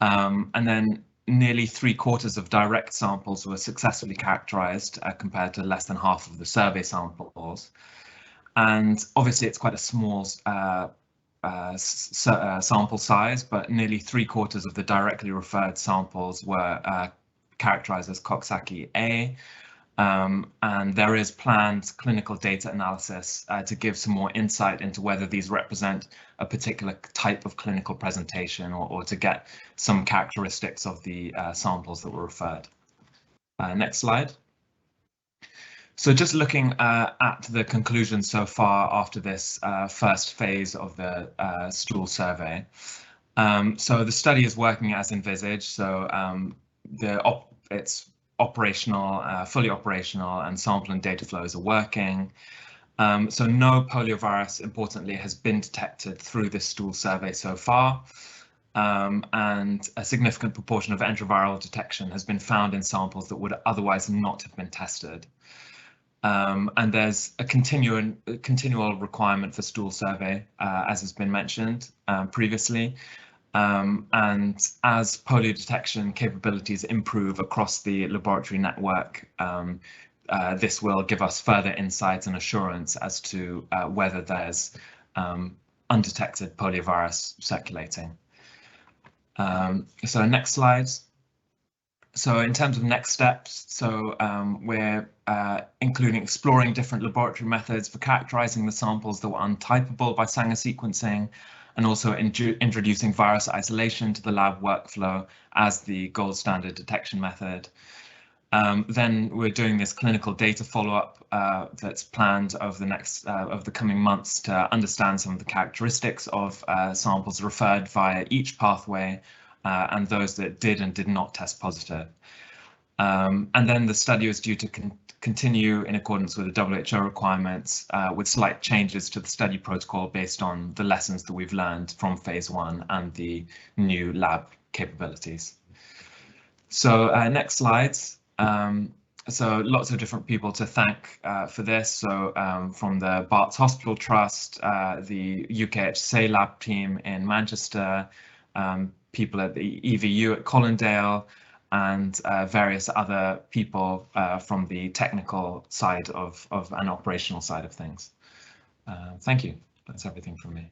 And then nearly 3/4 of direct samples were successfully characterized compared to less than half of the survey samples. And obviously it's quite a small sample size, but nearly 3/4 of the directly referred samples were characterized as Coxsackie A. And there is planned clinical data analysis to give some more insight into whether these represent a particular type of clinical presentation, or to get some characteristics of the samples that were referred. Next slide. So just looking at the conclusions so far after this first phase of the stool survey. So the study is working as envisaged. So it's operational, fully operational, and sample and data flows are working. So no poliovirus, importantly, has been detected through this stool survey so far. And a significant proportion of enteroviral detection has been found in samples that would otherwise not have been tested. And there's a continual requirement for stool survey, as has been mentioned previously. And as polio detection capabilities improve across the laboratory network, this will give us further insights and assurance as to whether there's undetected poliovirus circulating. So next slide. So in terms of next steps, so we're including exploring different laboratory methods for characterizing the samples that were untypable by Sanger sequencing, and also introducing virus isolation to the lab workflow as the gold standard detection method. Then we're doing this clinical data follow-up that's planned over the next over the coming months to understand some of the characteristics of samples referred via each pathway, and those that did and did not test positive. And then the study is due to continue in accordance with the WHO requirements, with slight changes to the study protocol based on the lessons that we've learned from phase 1 and the new lab capabilities. So next slides. So lots of different people to thank for this. So from the Barts Hospital Trust, the UKHSA lab team in Manchester, people at the EVU at Colindale, and various other people from the technical side of an operational side of things. Thank you. That's everything from me.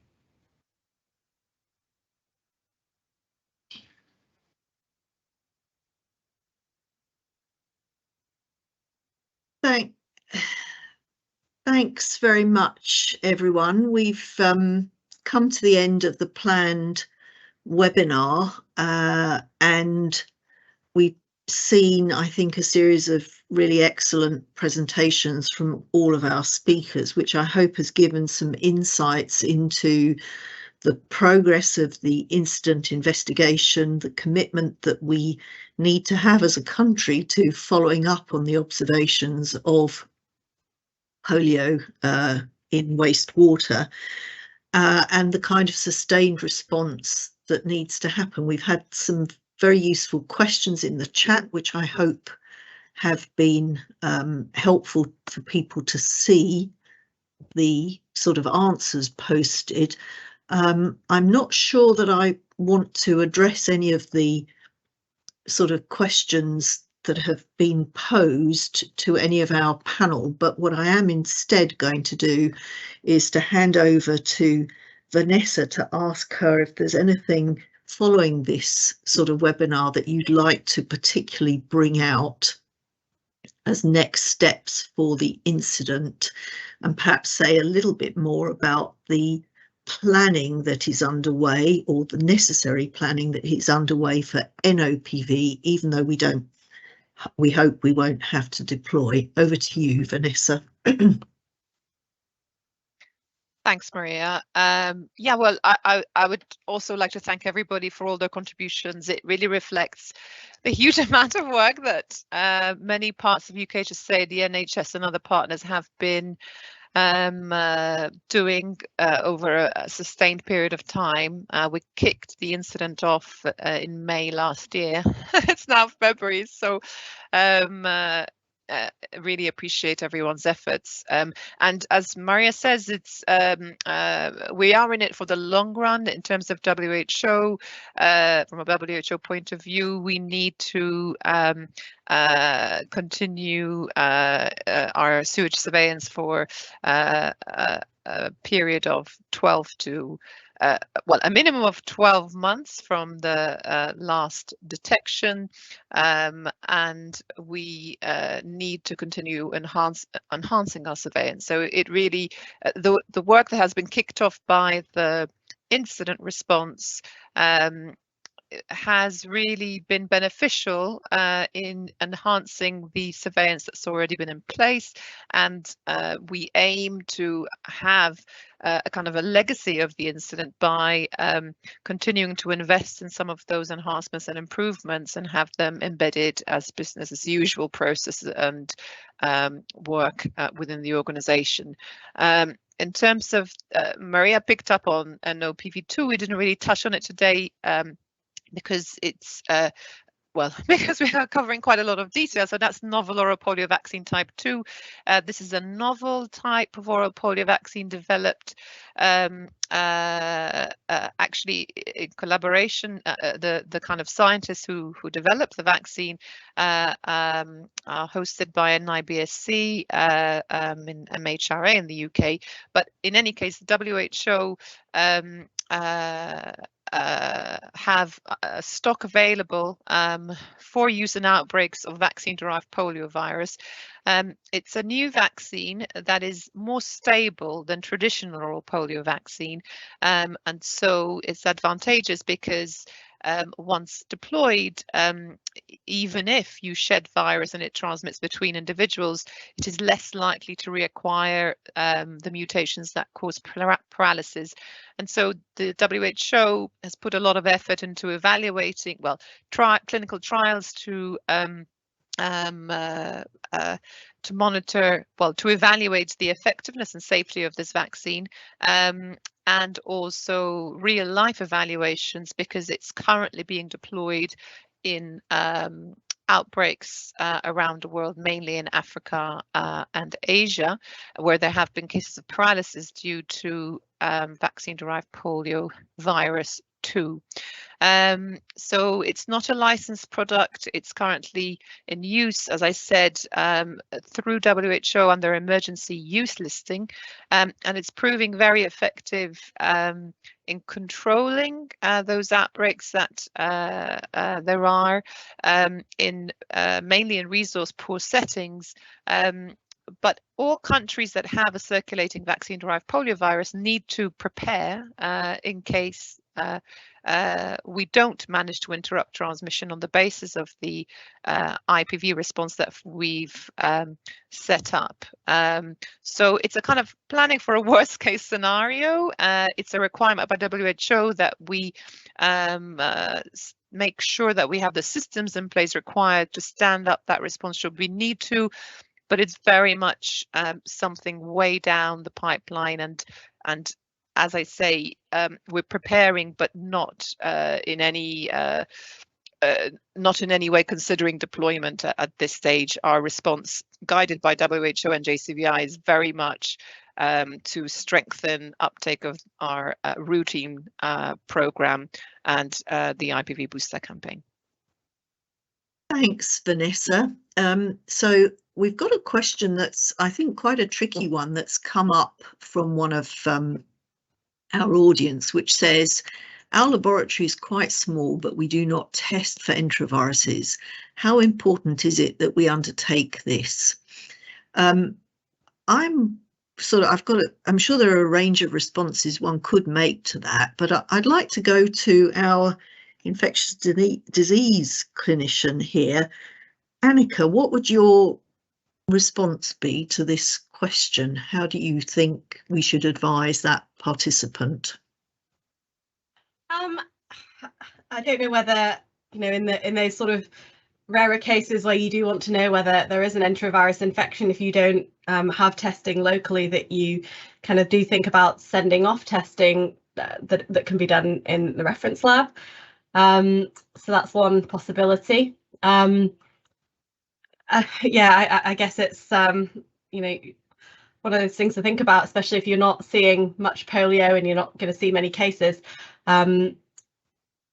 Thanks very much, everyone. We've come to the end of the planned webinar, and we've seen, I think, a series of really excellent presentations from all of our speakers, which I hope has given some insights into the progress of the incident investigation, the commitment that we need to have as a country to following up on the observations of polio in wastewater, and the kind of sustained response that needs to happen. We've had some very useful questions in the chat, which I hope have been helpful for people to see the sort of answers posted. I'm not sure that I want to address any of the sort of questions that have been posed to any of our panel, but what I am instead going to do is to hand over to Vanessa to ask her if there's anything following this sort of webinar that you'd like to particularly bring out as next steps for the incident, and perhaps say a little bit more about the planning that is underway, or the necessary planning that is underway for NOPV, even though we hope we won't have to deploy. Over to you, Vanessa. Thanks, Maria. Yeah, well, I would also like to thank everybody for all their contributions. It really reflects the huge amount of work that many parts of UKHSA, the NHS and other partners have been doing over a sustained period of time. We kicked the incident off in May last year. It's now February, so really appreciate everyone's efforts. And as Maria says, it's we are in it for the long run in terms of WHO. From a WHO point of view, we need to continue our sewage surveillance for a period of 12 to a minimum of 12 months from the last detection, and we need to continue enhancing our surveillance. So it really, the work that has been kicked off by the incident response has really been beneficial in enhancing the surveillance that's already been in place, and we aim to have a kind of a legacy of the incident by continuing to invest in some of those enhancements and improvements and have them embedded as business as usual processes and work within the organisation. In terms of Maria picked up on NOPV2, we didn't really touch on it today because it's because we are covering quite a lot of detail. So that's novel oral polio vaccine type 2. This is a novel type of oral polio vaccine developed actually in collaboration. The kind of scientists who developed the vaccine are hosted by an IBSC in MHRA in the UK. But in any case, the WHO have a stock available for use in outbreaks of vaccine-derived polio virus. It's a new vaccine that is more stable than traditional oral polio vaccine, and so it's advantageous because once deployed, even if you shed virus and it transmits between individuals, it is less likely to reacquire the mutations that cause paralysis. And so the WHO has put a lot of effort into evaluating, clinical trials to monitor, to evaluate the effectiveness and safety of this vaccine, and also real life evaluations, because it's currently being deployed in outbreaks around the world, mainly in Africa and Asia, where there have been cases of paralysis due to vaccine-derived polio virus 2. So it's not a licensed product. It's currently in use, as I said, through WHO under emergency use listing, and it's proving very effective in controlling those outbreaks that there are mainly in resource poor settings. But all countries that have a circulating vaccine-derived polio virus need to prepare in case we don't manage to interrupt transmission on the basis of the IPV response that we've set up. So it's a kind of planning for a worst case scenario. It's a requirement by WHO that we make sure that we have the systems in place required to stand up that response should we need to. But it's very much something way down the pipeline, and as I say, we're preparing, but not in any way considering deployment at this stage. Our response, guided by WHO and JCVI, is very much to strengthen uptake of our routine program and the IPV booster campaign. Thanks, Vanessa. So we've got a question that's, I think, quite a tricky one that's come up from one of our audience, which says, Our laboratory is quite small, but we do not test for enteroviruses. How important is it that we undertake this? I'm sure there are a range of responses one could make to that, but I'd like to go to our infectious disease clinician here. Annika, what would your response be to this question? How do you think we should advise that participant? I don't know whether, in those sort of rarer cases where you do want to know whether there is an enterovirus infection, if you don't have testing locally, that you kind of do think about sending off testing that can be done in the reference lab. So that's one possibility. I guess it's one of those things to think about, especially if you're not seeing much polio and you're not going to see many cases, kind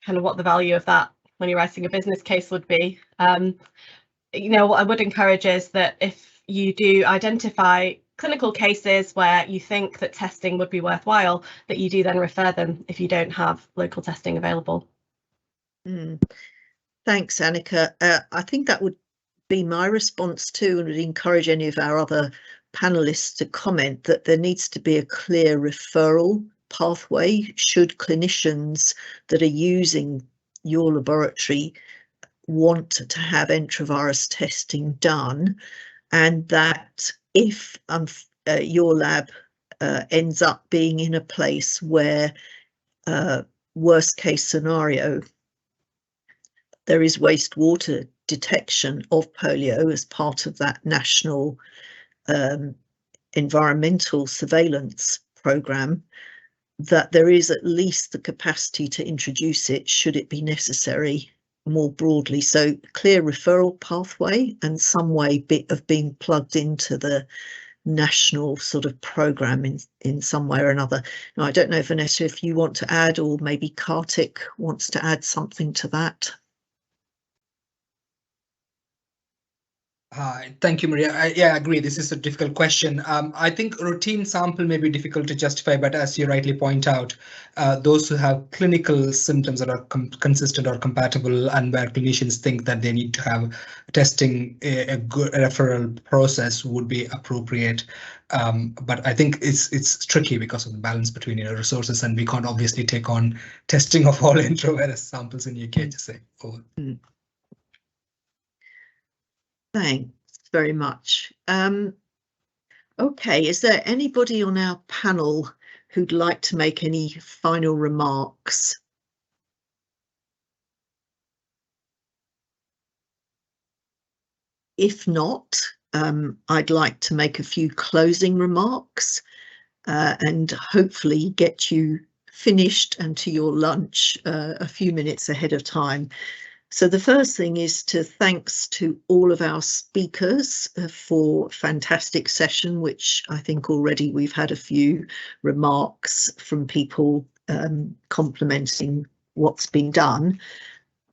of what the value of that when you're writing a business case would be. What I would encourage is that if you do identify clinical cases where you think that testing would be worthwhile, that you do then refer them if you don't have local testing available. Thanks, Annika. I think that would be my response too, and would encourage any of our other panelists to comment that there needs to be a clear referral pathway should clinicians that are using your laboratory want to have enterovirus testing done, and that if your lab ends up being in a place where worst case scenario there is wastewater detection of polio as part of that national environmental surveillance programme, that there is at least the capacity to introduce it should it be necessary more broadly. So clear referral pathway and some way of being plugged into the national sort of programme in some way or another. Now, I don't know, Vanessa, if you want to add, or maybe Kartik wants to add something to that. Thank you, Maria. I agree. This is a difficult question. I think routine sample may be difficult to justify, but as you rightly point out, those who have clinical symptoms that are consistent or compatible, and where clinicians think that they need to have testing, a good referral process would be appropriate. But I think it's tricky because of the balance between resources, and we can't obviously take on testing of all enterovirus samples in UKHSA. Thanks very much. Okay, is there anybody on our panel who'd like to make any final remarks? If not, I'd like to make a few closing remarks and hopefully get you finished and to your lunch a few minutes ahead of time. So the first thing is thanks to all of our speakers for a fantastic session, which I think already we've had a few remarks from people complimenting what's been done.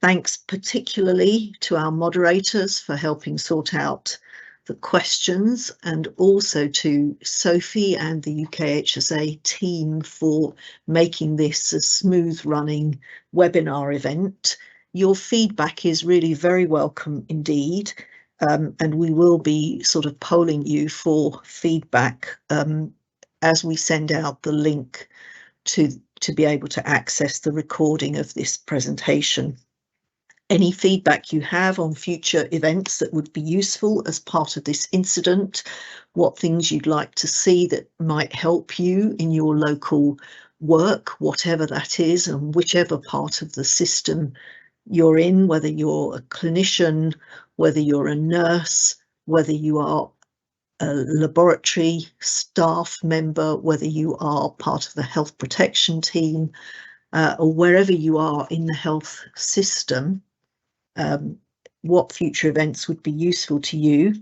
Thanks particularly to our moderators for helping sort out the questions, and also to Sophie and the UKHSA team for making this a smooth running webinar event. Your feedback is really very welcome indeed, and we will be sort of polling you for feedback as we send out the link to be able to access the recording of this presentation. Any feedback you have on future events that would be useful as part of this incident, what things you'd like to see that might help you in your local work, whatever that is, and whichever part of the system you're in, whether you're a clinician, whether you're a nurse, whether you are a laboratory staff member, whether you are part of the health protection team, or wherever you are in the health system, what future events would be useful to you.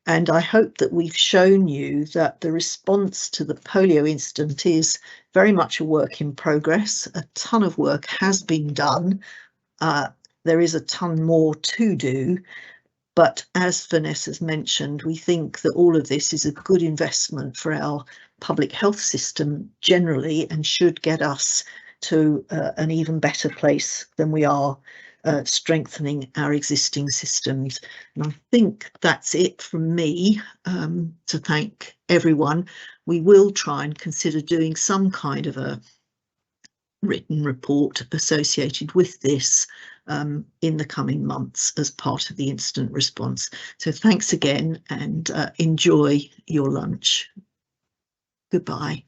And I hope that we've shown you that the response to the polio incident is very much a work in progress. A ton of work has been done. There is a ton more to do, but as Vanessa's mentioned, we think that all of this is a good investment for our public health system generally, and should get us to an even better place than we are, strengthening our existing systems. And I think that's it from me, to thank everyone. We will try and consider doing some kind of a written report associated with this in the coming months as part of the incident response. So thanks again, and enjoy your lunch. Goodbye.